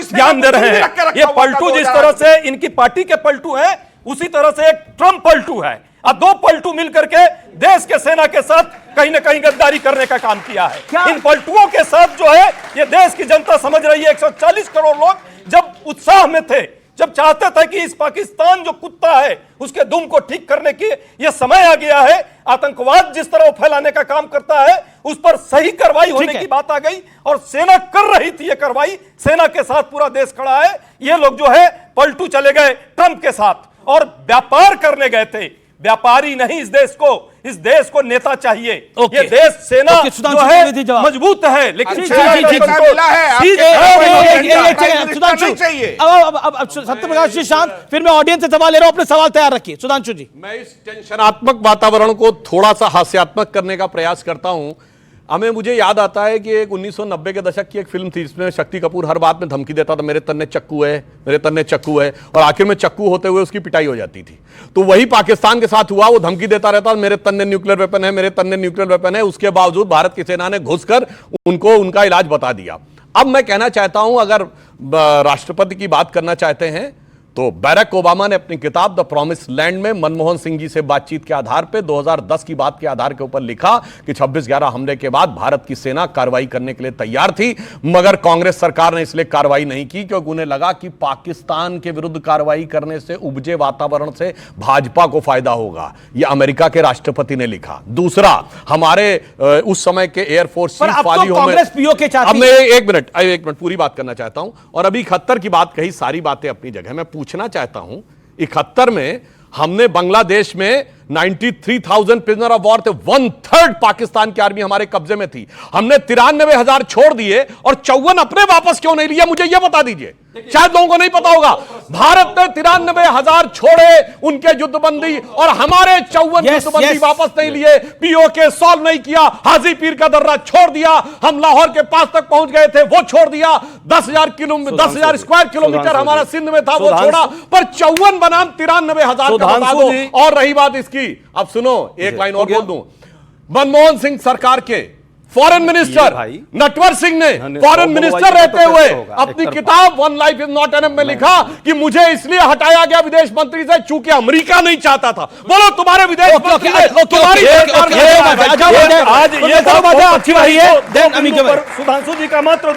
[SPEAKER 10] ज्ञान दे रहे हैं। ये पलटू जिस तरह से इनकी पार्टी के पलटू हैं, उसी तरह से एक ट्रम्प पलटू है। अब 2 पलटू मिलकर के देश के सेना के साथ कहीं ना कहीं गद्दारी करने का काम किया है। इन पलटुओं के साथ जो है ये देश की जनता समझ रही है। 140 करोड़ लोग जब उत्साह में थे, जब चाहते थे कि इस पाकिस्तान जो कुत्ता है उसके दुम को ठीक करने की ये समय आ गया है। आतंकवाद जिस तरह फैलाने का काम करता है उस पर सही कार्रवाई होने की बात आ गई, और सेना कर रही थी ये कार्रवाई। सेना के साथ पूरा देश खड़ा है। ये लोग जो है पलटू चले गए ट्रंप के साथ और व्यापार करने गए थे। व्यापारी नहीं, इस देश को नेता चाहिए। ये देश सेना जो है मजबूत है, लेकिन
[SPEAKER 1] सत्यप्रकाश जी शांत, फिर मैं ऑडियंस से सवाल ले रहा हूं, अपने सवाल तैयार रखिए। सुधांशु जी,
[SPEAKER 9] मैं इस टेंशनात्मक वातावरण को थोड़ा सा हास्यात्मक करने का प्रयास करता हूं। मुझे याद आता है कि एक 1990 के दशक की एक फिल्म थी, जिसमें शक्ति कपूर हर बात में धमकी देता था, मेरे तन्ने चक्कू है, मेरे तन्ने चक्कू है, और आखिर में चक्कू होते हुए उसकी पिटाई हो जाती थी। तो वही पाकिस्तान के साथ हुआ, वो धमकी देता रहता, मेरे तन्ने न्यूक्लियर वेपन है, मेरे तन्ने न्यूक्लियर वेपन है। उसके बावजूद भारत की सेना ने घुसकर उनको उनका इलाज बता दिया। अब मैं कहना चाहता हूं, अगर राष्ट्रपति की बात करना चाहते हैं तो बैरक ओबामा ने अपनी किताब द प्रॉमिस लैंड में मनमोहन सिंह जी से बातचीत के आधार पर 2010 की बात के आधार के ऊपर लिखा कि 26/11 हमले के बाद भारत की सेना कार्रवाई करने के लिए तैयार थी, मगर कांग्रेस सरकार ने इसलिए कार्रवाई नहीं की क्योंकि उन्हें लगा कि पाकिस्तान के विरुद्ध कार्रवाई करने से उपजे वातावरण से भाजपा को फायदा होगा। यह अमेरिका के राष्ट्रपति ने लिखा। दूसरा, हमारे उस समय के एयरफोर्स चीफ
[SPEAKER 1] अब
[SPEAKER 9] मैं एक मिनट पूरी बात करना चाहता हूं। और अभी 71 की बात कही, सारी बातें अपनी जगह। मैं पूछना चाहता हूं, 71 में हमने बांग्लादेश में 93,000 प्रिजनर ऑफ वॉर थे, 1/3 पाकिस्तान की आर्मी हमारे कब्जे में थी। हमने 93,000 छोड़ दिए और 54 अपने वापस क्यों नहीं लिया, मुझे यह बता दीजिए। शायद लोगों को नहीं पता होगा, भारत ने 93,000 छोड़े उनके युद्धबंदी और हमारे 54 युद्धबंदी वापस नहीं लिए। पीओके सॉल्व नहीं किया, हाजी पीर का दर्रा छोड़ दिया, हम लाहौर के पास तक पहुंच गए थे, वो छोड़ दिया। 10,000 स्क्वायर किलोमीटर हमारा सिंध में था, वो छोड़ा। पर 54 बनाम 93,000 का बता दो। और रही बात इसकी, अब सुनो, एक लाइन और बोल दूं। मनमोहन सिंह सरकार के फॉरेन मिनिस्टर नटवर सिंह ने फॉरेन मिनिस्टर रहते हुए अपनी किताब one life is not enough में लिखा कि मुझे इसलिए हटाया गया विदेश मंत्री से चूंकि अमेरिका नहीं चाहता था। बोलो, तुम्हारे विदेश मंत्री ने तुम्हारी
[SPEAKER 10] सुधांशु जी का मात्र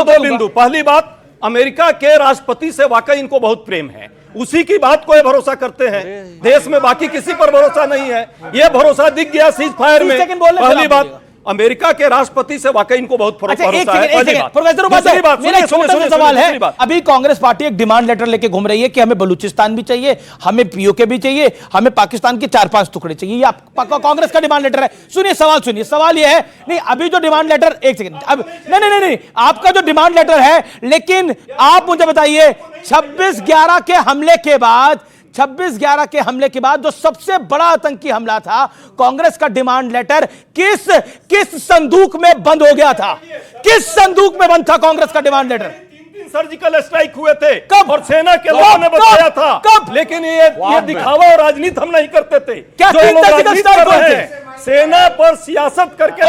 [SPEAKER 10] 2 बिंदु। पहली बात, अमेरिका के राष्ट्रपति से वाकई इनको बहुत प्रेम है, उसी की बात को ये भरोसा करते हैं। देश में बाकी किसी पर भरोसा नहीं है, ये भरोसा दिख गया सीज फायर में। पहली बात, अमेरिका के राष्ट्रपति से वाकई इनको बहुत भरोसा है।
[SPEAKER 1] प्रोफेसर मेरा एक छोटा सा सवाल है, अभी कांग्रेस पार्टी एक डिमांड लेटर लेके घूम रही है कि हमें बलूचिस्तान भी चाहिए, हमें पीओके भी चाहिए, हमें पाकिस्तान के 4-5 टुकड़े चाहिए। ये कांग्रेस का डिमांड लेटर है। सुनिए सवाल, सुनिए सवाल ये है, नहीं अभी जो डिमांड लेटर, एक सेकंड, अब नहीं, आपका जो डिमांड लेटर है, लेकिन आप मुझे बताइए 26/11 के हमले के बाद 26/11 के हमले के बाद जो सबसे बड़ा आतंकी हमला था, कांग्रेस का डिमांड लेटर किस संदूक में बंद हो गया था? किस संदूक में बंद था कांग्रेस का डिमांड लेटर?
[SPEAKER 10] 3 सर्जिकल स्ट्राइक हुए थे
[SPEAKER 1] कब?
[SPEAKER 10] और सेना के लोगों ने बताया था कब? लेकिन ये दिखावा और राजनीति हम नहीं करते थे।
[SPEAKER 1] क्या 3 सर्जिकल स्ट्राइक हुए थे?
[SPEAKER 10] सेना पर सियासत करके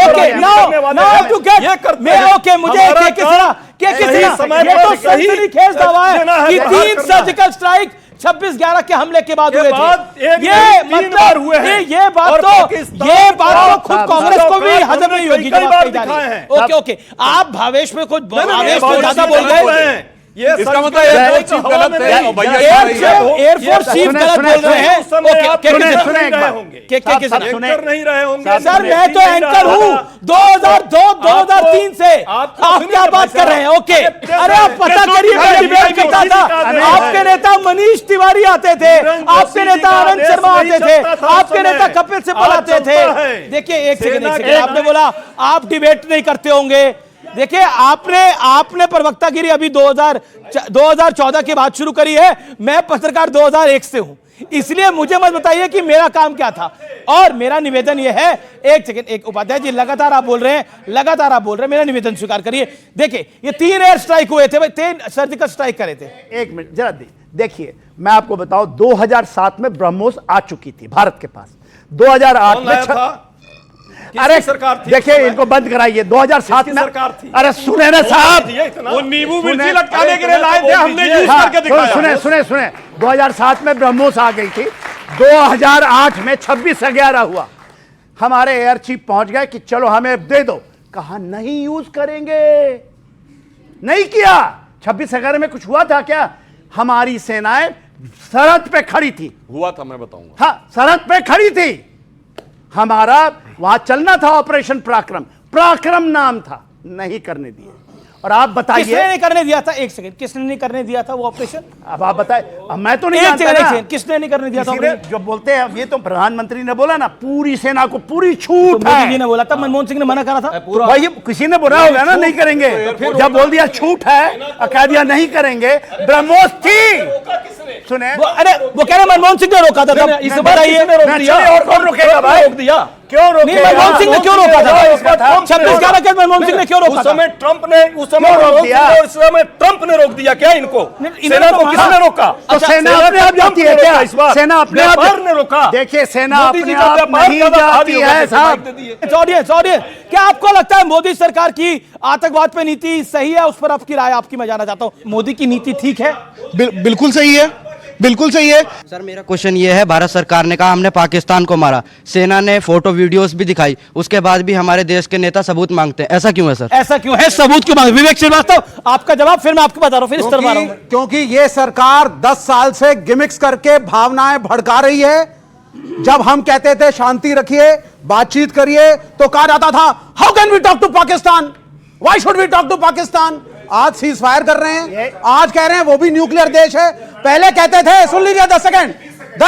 [SPEAKER 1] मुझे खेस दावा है कि 3 सर्जिकल स्ट्राइक 26/11 के हमले के बाद हुए थे। ये बात तो खुद कांग्रेस को भी हजम नहीं होगी। ओके, आप भावेश में कुछ ज्यादा बोल गए।
[SPEAKER 9] ये इसका मतलब एयरफोर्स चीफ गलत है,
[SPEAKER 1] एयरफोर्स चीफ गलत बोल रहे हैं।
[SPEAKER 10] नहीं रहे होंगे
[SPEAKER 1] सर, मैं तो एंकर हूँ 2002-2003 से। आप क्या बात कर रहे हैं? ओके, अरे आप पता करिए, मैं डिबेट करता था, आपके नेता मनीष तिवारी आते थे, आपके नेता आनंद शर्मा आते थे, आपके नेता कपिल सिब्बल आते थे। देखिए एक सेकंड, आपने बोला आप डिबेट नहीं करते होंगे। देखिए आपने प्रवक्तागिरी अभी 2014 के बाद शुरू करी है, मैं पत्रकार 2001 से हूं, इसलिए मुझे मत बताइए कि मेरा काम क्या था। और मेरा निवेदन यह है, एक सेकंड, एक उपाध्याय जी लगातार आप बोल रहे हैं, मेरा निवेदन स्वीकार करिए। देखिए ये 3 एयर स्ट्राइक हुए थे, 3 सर्जिकल स्ट्राइक करे थे।
[SPEAKER 2] एक मिनट जरा देखिए, मैं आपको बताऊं, 2007 में ब्रह्मोस आ चुकी थी भारत के पास। 2008 में अरे सरकार थी, देखिए इनको बंद कराइए। 2007 में सरकार थी। अरे सुने ना साहब,
[SPEAKER 10] वो नींबू मिर्ची लटकाने के लिए लाए थे, हमने यूज करके दिखाया।
[SPEAKER 2] सुने 2007 में ब्रह्मोस आ गई थी, 2008 में 26/11 हुआ। हमारे एयर चीफ पहुंच गए कि चलो हमें दे दो, कहा नहीं यूज करेंगे, नहीं किया। 26/11 में कुछ हुआ था क्या? हमारी सेनाएं सरहद पे खड़ी थी।
[SPEAKER 9] हुआ था, मैं बताऊंगा।
[SPEAKER 2] हाँ, सरहद पे खड़ी थी, हमारा वहां चलना था ऑपरेशन पराक्रम नाम था, नहीं करने दिए। और आप बताइए
[SPEAKER 1] किसने नहीं करने दिया था? एक सेकंड, किसने नहीं करने दिया था वो ऑपरेशन?
[SPEAKER 2] अब आप बताएं, अब मैं तो नहीं जानता ना।
[SPEAKER 1] किसने नहीं करने दिया था?
[SPEAKER 2] जो बोलते हैं ये तो प्रधानमंत्री ने बोला ना, पूरी सेना को पूरी छूट है।
[SPEAKER 1] मोदी जी ने बोला था, मनमोहन सिंह ने मना करा था।
[SPEAKER 2] भाई किसी ने बोला होगा ना नहीं करेंगे, जब बोल दिया छूट है, कह दिया नहीं करेंगे। ब्रह्मोस थी, सुने
[SPEAKER 1] अरे वो कह रहे मनमोहन सिंह ने रोका था,
[SPEAKER 2] और कौन रोकेगा भाई?
[SPEAKER 10] क्यों रोके?
[SPEAKER 1] नहीं, मनमोहन सिंह ने क्यों रोका था? 26/11 के मनमोहन सिंह ने क्यों रोका
[SPEAKER 10] उस
[SPEAKER 1] था?
[SPEAKER 10] समय ट्रंप ने उस समय रोक दिया, उस समय ट्रंप ने रोक दिया क्या इनको? सेना को किसने रोका?
[SPEAKER 2] तो सेना अपने आप जाती है क्या?
[SPEAKER 10] इस बार
[SPEAKER 2] सेना अपने आप
[SPEAKER 10] ने रोका।
[SPEAKER 2] देखिए, सेना
[SPEAKER 10] मोदी जी
[SPEAKER 2] अपने
[SPEAKER 10] का
[SPEAKER 2] आप
[SPEAKER 10] व्यापार
[SPEAKER 2] नहीं
[SPEAKER 10] ज्यादा
[SPEAKER 2] जाती
[SPEAKER 10] भारी
[SPEAKER 2] है
[SPEAKER 10] होगा,
[SPEAKER 2] साहब।
[SPEAKER 1] ऑडियंस, क्या आपको लगता है मोदी सरकार की आतंकवाद पे नीति सही है? उस पर आपकी राय, आपकी मैं जानना चाहता हूं। मोदी की नीति ठीक है?
[SPEAKER 12] बिल्कुल सही है, बिल्कुल सही है।
[SPEAKER 8] सर मेरा क्वेश्चन ये है, भारत सरकार ने कहा हमने पाकिस्तान को मारा, सेना ने फोटो वीडियोस भी दिखाई, उसके बाद भी हमारे देश के नेता सबूत मांगते हैं, ऐसा क्यों है सर?
[SPEAKER 1] ऐसा क्यों है? सबूत क्यों मांगे? विवेक श्रीवास्तव, आपका जवाब, फिर मैं आपको बता रहा हूं, फिर इस तरफ आ रहा हूं।
[SPEAKER 12] क्योंकि ये सरकार 10 साल से गिमिक्स करके भावनाएं भड़का रही है। जब हम कहते थे शांति रखिए, बातचीत करिए, तो कहा जाता था how can we talk to Pakistan, why should we talk to Pakistan. आज सीज फायर कर रहे हैं, आज कह रहे हैं वो भी न्यूक्लियर देश है। पहले कहते थे, सुन लीजिए 10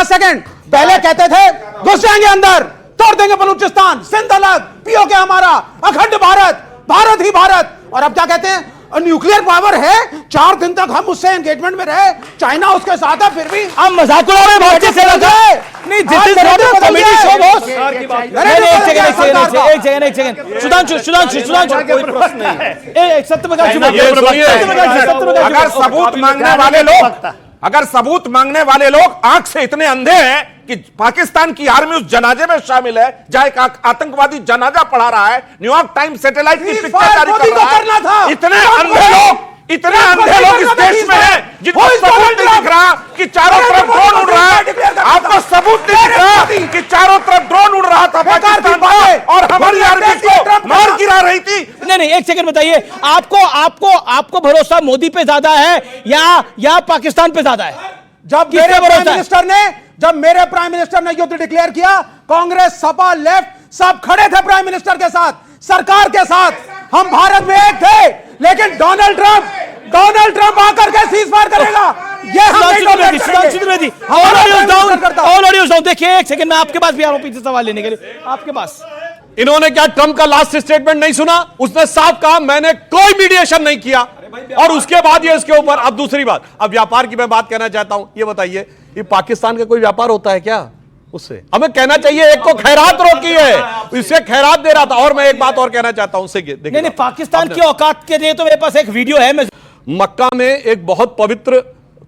[SPEAKER 12] सेकंड, पहले कहते थे घुस जाएंगे अंदर, तोड़ देंगे बलूचिस्तान, सिंध अलग, पीओके हमारा, अखंड भारत, भारत ही भारत। और अब क्या कहते हैं? न्यूक्लियर पावर है, 4 दिन तक हम उससे एंगेजमेंट में रहे, चाइना उसके साथ है, फिर भी
[SPEAKER 1] हम मजाक उड़ा रहे हैं भारतीय सेना का। नहीं, this is not a comedy show boss. एक सेकंड, सुधांशु,
[SPEAKER 10] कोई प्रश्न नहीं है।
[SPEAKER 1] एक सत्यप्रकाश,
[SPEAKER 10] अगर सबूत मांगने वाले लोग, अगर सबूत मांगने वाले लोग आंख से इतने अंधे हैं कि पाकिस्तान की आर्मी उस जनाजे में शामिल है जहां एक आतंकवादी जनाजा पढ़ा रहा है, न्यूयॉर्क टाइम्स सैटेलाइट की पिक्चर जारी कर रहा है, इतने अंधे लोग इस देश में हैं जिनको सबूत नहीं दिख रहा कि चारों तरफ ड्रोन उड़ रहा है। आपको सबूत नहीं दिख रहा कि चारों तरफ ड्रोन उड़ रहा था पाकिस्तान में और हमारी आर्मी को मार गिरा रही थी।
[SPEAKER 1] नहीं, एक सेकंड बताइए, आपको भरोसा मोदी पे ज्यादा है या पाकिस्तान पे ज्यादा है?
[SPEAKER 12] जब मेरे प्राइम मिनिस्टर ने युद्ध डिक्लेयर किया, कांग्रेस, सपा, लेफ्ट सब खड़े थे प्राइम मिनिस्टर के साथ, सरकार के साथ। हम भारत में एक थे, लेकिन डोनाल्ड ट्रंप आकर के सीज फायर करेगा, ये हम नहीं टॉलरेट करेंगे।
[SPEAKER 1] देखिए, एक सेकंड, मैं आपके पास भी आ रहा हूं पीछे सवाल लेने के लिए, आपके पास।
[SPEAKER 9] इन्होंने क्या ट्रंप का लास्ट स्टेटमेंट नहीं सुना? उसने साफ कहा मैंने कोई मीडिएशन नहीं किया, और उसके बाद ये इसके ऊपर। अब दूसरी बात, अब व्यापार की मैं बात कहना चाहता हूं। ये बताइए, ये पाकिस्तान का कोई व्यापार होता है क्या उससे? हमें कहना चाहिए, एक को खैरात रोकी है, इससे खैरात दे रहा था। और मैं एक बात और कहना चाहता हूं,
[SPEAKER 1] नहीं, पाकिस्तान की औकात के लिए तो मेरे पास एक वीडियो है।
[SPEAKER 9] मक्का में एक बहुत पवित्र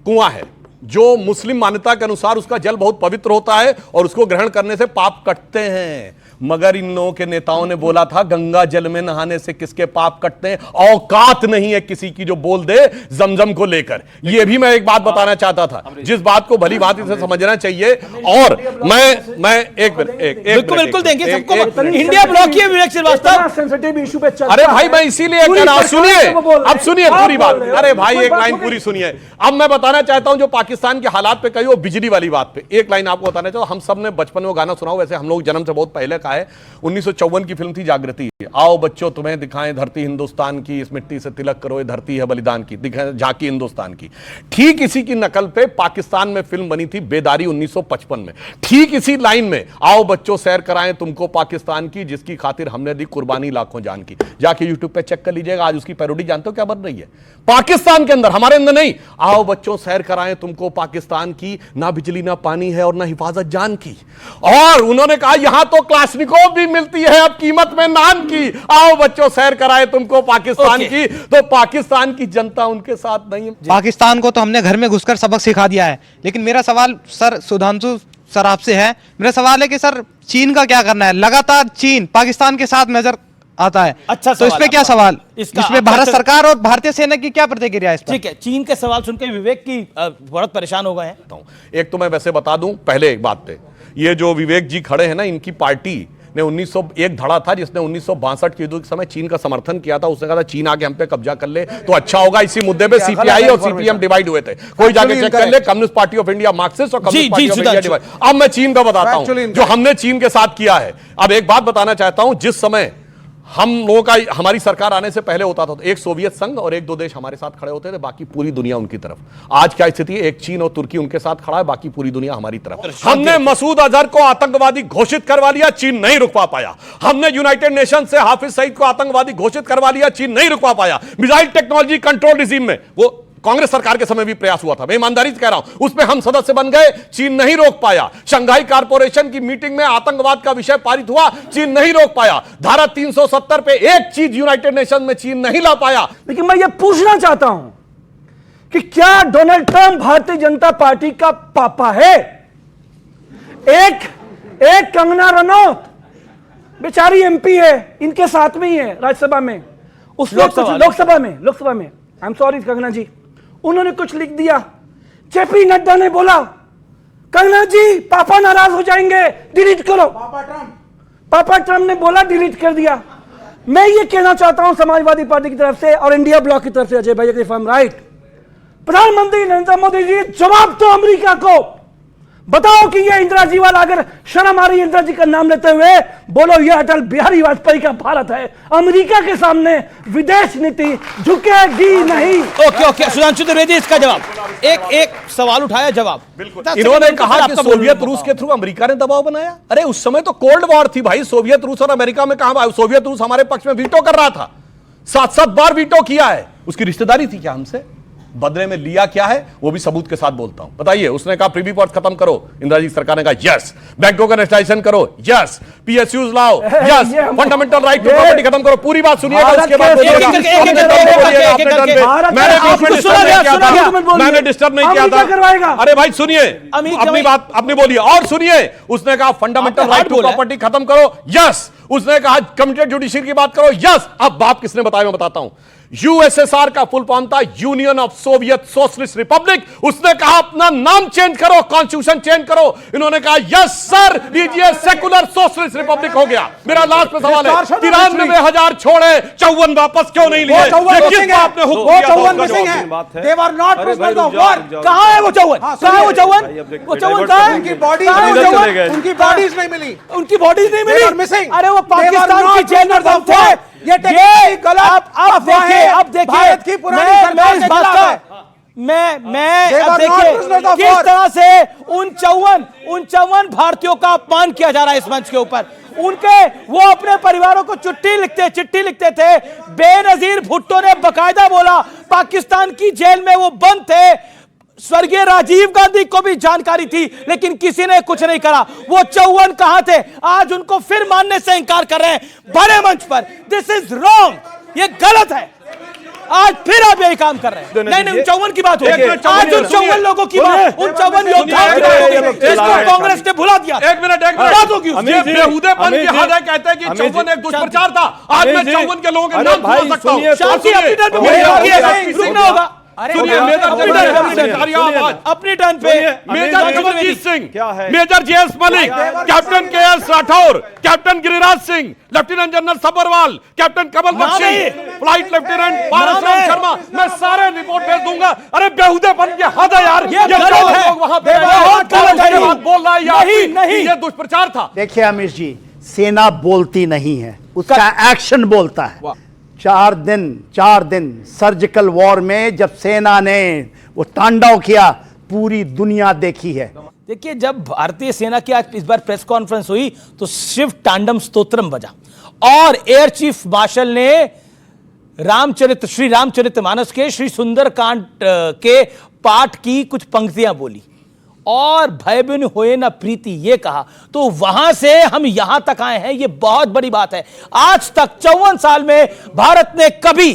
[SPEAKER 9] कुआं है, जो मुस्लिम मान्यता के अनुसार उसका जल बहुत पवित्र होता है और उसको ग्रहण करने से पाप कटते हैं। मगर इन लोगों के नेताओं ने बोला था गंगा जल में नहाने से किसके पाप कटते हैं। औकात नहीं है किसी की जो बोल दे जमजम को लेकर। यह भी मैं एक बात बताना चाहता था, जिस बात को भली बात इसे समझना चाहिए। और मैं एक
[SPEAKER 1] बिल्कुल देंगे सबको। इंडिया ब्लॉक की विवेक श्रीवास्तव
[SPEAKER 11] सेंसिटिव इशू पे चल।
[SPEAKER 9] अरे भाई, मैं इसीलिए कह रहा हूं, सुनिए, अब सुनिए पूरी बात। अरे भाई, एक लाइन पूरी सुनिए। अब मैं बताना चाहता हूं जो पाकिस्तान के हालात पे कही, वो बिजली वाली बात पे एक लाइन आपको बताना चाहता हूं। हम सब ने बचपन में वो गाना सुना हो, वैसे हम लोग जन्म से बहुत पहले का है। 1954 की फिल्म थी जागृति। आओ बच्चों तुम्हें दिखाएं धरती हिंदुस्तान की, इस मिट्टी से तिलक करो, ये धरती है बलिदान की, दिखाएं झांकी हिंदुस्तान की। ठीक इसी की नकल पे पाकिस्तान में फिल्म बनी थी बेदारी 1955 में। ठीक इसी लाइन में आओ बच्चों सैर कराएं तुमको पाकिस्तान की, जिसकी खातिर हमने दी कुर्बानी लाखों जान की। जाके यूट्यूब पे चेक कर लीजिएगा, आज उसकी पैरोडी जानते हो क्या बन रही है पाकिस्तान के अंदर, हमारे अंदर नहीं। आओ बच्चों सैर कराएं तुमको पाकिस्तान की, ना बिजली ना पानी है और ना हिफाजत जान की। और उन्होंने कहा यहां तो क्लाशनिकोव भी मिलती है अब कीमत में नान की। आओ बच्चों सैर कराए तुमको पाकिस्तान की। तो पाकिस्तान की जनता उनके साथ नहीं है।
[SPEAKER 13] पाकिस्तान को तो हमने घर में घुसकर सबक सिखा दिया है। लेकिन मेरा सवाल सर सुधांशु सर आपसे है, मेरा सवाल है कि सर चीन का क्या करना है? लगातार चीन पाकिस्तान के साथ नजर आता है।
[SPEAKER 1] अच्छा,
[SPEAKER 13] तो इस पे क्या सवाल, इसमें भारत सरकार और भारतीय सेना की क्या प्रतिक्रिया है इस पर?
[SPEAKER 1] ठीक है, चीन के सवाल सुनकर विवेक की बहुत परेशान हो गए हैं।
[SPEAKER 9] एक तो मैं वैसे बता दूं पहले एक बात पे, ये जो विवेक जी खड़े हैं ना, इनकी पार्टी ने 1901 धड़ा था जिसने 1962 के युद्ध के समय चीन का समर्थन किया था। उसने कहा था चीन आके हम पे कब्जा कर ले तो अच्छा होगा। इसी मुद्दे पे सीपीआई और सीपीएम डिवाइड हुए थे। कोई जाके चेक कर ले, Communist Party of India Marxist और Communist Party of India divide. अब मैं चीन का बताता हूं जो हमने चीन के साथ किया है। अब एक बात बताना चाहता हूं, जिस समय हम लोगों का हमारी सरकार आने से पहले होता था तो एक सोवियत संघ और एक दो देश हमारे साथ खड़े होते थे, बाकी पूरी दुनिया उनकी तरफ। आज क्या स्थिति है? एक चीन और तुर्की उनके साथ खड़ा है, बाकी पूरी दुनिया हमारी तरफ। हमने मसूद अजहर को आतंकवादी घोषित करवा लिया, चीन नहीं रुकवा पाया। हमने यूनाइटेड नेशन से हाफिज सईद को आतंकवादी घोषित करवा लिया, चीन नहीं रुकवा पाया। मिसाइल टेक्नोलॉजी कंट्रोल रिजीम में वो कांग्रेस सरकार के समय भी प्रयास हुआ था, मैं ईमानदारी से कह रहा हूं, उसमें हम सदस्य बन गए, चीन नहीं रोक पाया। शंघाई कॉर्पोरेशन की मीटिंग में आतंकवाद का विषय पारित हुआ, चीन नहीं रोक पाया। धारा 370 पे एक चीज यूनाइटेड नेशन में चीन नहीं ला पाया।
[SPEAKER 11] लेकिन मैं ये पूछना चाहता हूं कि क्या Donald Trump Bharatiya Janata party का पापा है? एक कंगना रनौत बेचारी एमपी है, इनके साथ में ही है राज्यसभा में, उसने लोकसभा में आई एम सॉरी कंगना जी, उन्होंने कुछ लिख दिया। जेपी नड्डा ने बोला कंगना जी पापा नाराज हो जाएंगे, डिलीट करो। पापा ट्रंप ने बोला, डिलीट कर दिया। मैं ये कहना चाहता हूं समाजवादी पार्टी की तरफ से और इंडिया ब्लॉक की तरफ से, अजय भाई इफ आई एम राइट, प्रधानमंत्री नरेंद्र मोदी जी जवाब तो अमेरिका को बताओ कि ये इंदिरा जी वाला, अगर शर्म आ रही है इंदिरा जी का नाम लेते हुए, बोलो ये अटल बिहारी वाजपेयी का भारत है। अमेरिका के सामने विदेश नीति झुकेगी नहीं।
[SPEAKER 1] ओके सुधांशु त्रिवेदी, इसका जवाब एक सवाल उठाया, जवाब बिल्कुल।
[SPEAKER 9] इन्होंने कहा कि सोवियत रूस के थ्रू अमेरिका ने दबाव बनाया। अरे उस समय तो कोल्ड वॉर थी भाई, सोवियत रूस और अमेरिका में कहां, सोवियत रूस हमारे पक्ष में वीटो कर रहा था, 7-7 बार वीटो किया है। उसकी रिश्तेदारी थी क्या हमसे? बदले में लिया क्या है वो भी सबूत के साथ बोलता हूं। बताइए, उसने कहा प्रीवी पॉट खत्म करो, इंदिरा जी सरकार ने कहा यस। बैंकों का नेशनलाइजेशन करो, यस। पीएसयूज लाओ, yes. Fundamental right to property खत्म करो, पूरी बात सुनिएगा, उसके बाद मैंने डिस्टर्ब नहीं किया था। अरे भाई सुनिए, अपनी बात अपनी बोलिए और सुनिए। उसने कहा फंडामेंटल राइट टू प्रॉपर्टी खत्म करो, यस। उसने कहा कमिटेड जुडिशरी की बात करो, यस। अब बात किसने बताया मैं बताता हूं। यूएसएसआर का फुल फॉर्म था union of Soviet socialist Republic. उसने कहा अपना नाम चेंज करो, कॉन्स्टिट्यूशन चेंज करो। इन्होंने कहा यस सर, लीजिए सेकुलर सोशलिस्ट रिपब्लिक हो गया। मेरा लास्ट में सवाल है, 93,000 छोड़े, 54 वापस क्यों नहीं लिए?
[SPEAKER 1] कहां है वो 54? कहां है?
[SPEAKER 12] उनकी बॉडीज नहीं मिली,
[SPEAKER 1] उनकी बॉडीज नहीं मिली। अरे वो पाकिस्तान की जेल में बंद थे।
[SPEAKER 12] ये गलत।
[SPEAKER 1] अब देखिए
[SPEAKER 12] भारत की पुरानी सरकार के खिलाफ है।
[SPEAKER 1] मैं अब देखिए किस तरह से उन 54 भारतीयों का अपमान किया जा रहा है इस मंच के ऊपर। वो अपने परिवारों को चिट्ठी लिखते थे। बेनजीर भुट्टो ने बकायदा बोला पाकिस्तान की जेल में वो बंद थे, स्वर्गीय राजीव गांधी को भी जानकारी थी, लेकिन किसी ने कुछ नहीं करा। वो 54 कहां थे? आज उनको फिर मानने से इंकार कर रहे हैं बड़े मंच पर। दिस इज रॉन्ग, ये गलत है। आज फिर आप यही काम कर रहे हैं। नहीं 54 की बात हो, आज उन 54 लोगों की बात, उन 54 योद्धाओं कांग्रेस ने भुला दिया।
[SPEAKER 9] एक मिनट बात होगी, बेहुदेपन की हद है। कहते हैं कि 54 एक दुष्प्रचार था। आज मैं 54 के लोगों के नाम सुना सकता हूं।
[SPEAKER 1] शांति अपनी टर्न पे रुकना होगा।
[SPEAKER 9] सुनिए,
[SPEAKER 1] अपनी टर्न पे
[SPEAKER 9] major Kamaljit Singh, major JS Malik, captain KS Rathore, captain Giriraj Singh, lieutenant general Sabharwal, captain Kamal Bakshi, flight lieutenant Parasram Sharma, मैं सारे रिपोर्ट भेज दूंगा। अरे बेहुदेपन की हद है यार, ये लोग वहां पे बोल रहा है यार, नहीं ये दुष्प्रचार था।
[SPEAKER 2] देखिए अमित जी, सेना बोलती नहीं है, उसका एक्शन बोलता है। 4 दिन सर्जिकल वॉर में जब सेना ने वो तांडव किया, पूरी दुनिया देखी है।
[SPEAKER 1] देखिए, जब भारतीय सेना की आज इस बार प्रेस कॉन्फ्रेंस हुई तो शिव तांडव स्तोत्रम बजा और एयर चीफ मार्शल ने श्री रामचरितमानस के श्री सुंदरकांड के पाठ की कुछ पंक्तियां बोली और भय बिन होए न प्रीति ये कहा। तो वहां से हम यहां तक आए हैं, ये बहुत बड़ी बात है। आज तक 54 साल में भारत ने कभी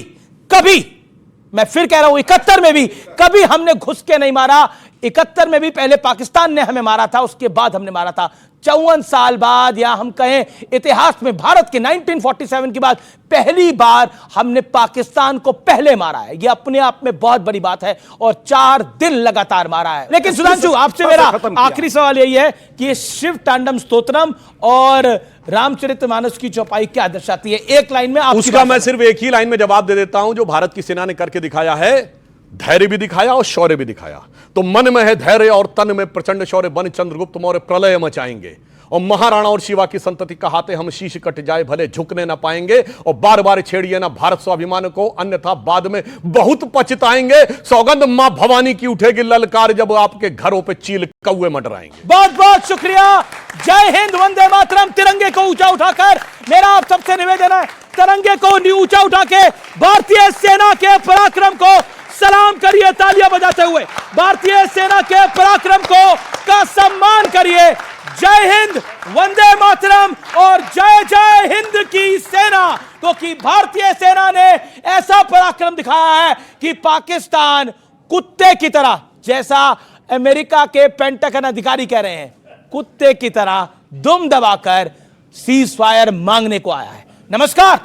[SPEAKER 1] मैं फिर कह रहा हूं 71 में भी कभी हमने घुस के नहीं मारा। 71 में भी पहले पाकिस्तान ने हमें मारा था, उसके बाद हमने मारा था। 54 साल बाद, या हम कहें इतिहास में भारत के 1947 के बाद पहली बार हमने पाकिस्तान को पहले मारा है। यह अपने आप में बहुत बड़ी बात है और 4 दिन लगातार मारा है। लेकिन सुधांशु, आपसे मेरा आखिरी सवाल यही है कि ये शिव तांडव स्तोत्रम और रामचरितमानस की चौपाई क्या दर्शाती है? एक लाइन में
[SPEAKER 9] उसका मैं सिर्फ एक ही लाइन में जवाब दे देता हूं, जो भारत की सेना ने करके दिखाया है। धैर्य भी दिखाया और शौर्य भी दिखाया। तो मन में है धैर्य और तन में प्रचंड शौर्य, बन चंद्रगुप्त मौर्य प्रलय मचाएंगे। और महाराणा और शिवा की संतति कहाते हम शीश कट जाए भले झुकने ना पाएंगे। और बार बार छेड़िए ना भारत स्वाभिमान को, अन्यथा बाद में बहुत पछताएंगे। सौगंध मां भवानी की उठेगी ललकार, जब आपके घरों पे चील कौए मंडराएंगे।
[SPEAKER 1] बहुत बहुत शुक्रिया। जय हिंद, वंदे मातरम। तिरंगे को ऊंचा उठाकर मेरा आप सबसे निवेदन है, तिरंगे को ऊंचा उठा के भारतीय सेना के पराक्रम को सलाम करिए। तालियां बजाते हुए भारतीय सेना के पराक्रम का सम्मान करिए। जय हिंद, वंदे मातरम और जय जय हिंद की सेना। क्योंकि भारतीय सेना ने ऐसा पराक्रम दिखाया है कि पाकिस्तान कुत्ते की तरह, जैसा अमेरिका के पेंटागन अधिकारी कह रहे हैं, कुत्ते की तरह दुम दबाकर सीज फायर मांगने को आया है। नमस्कार।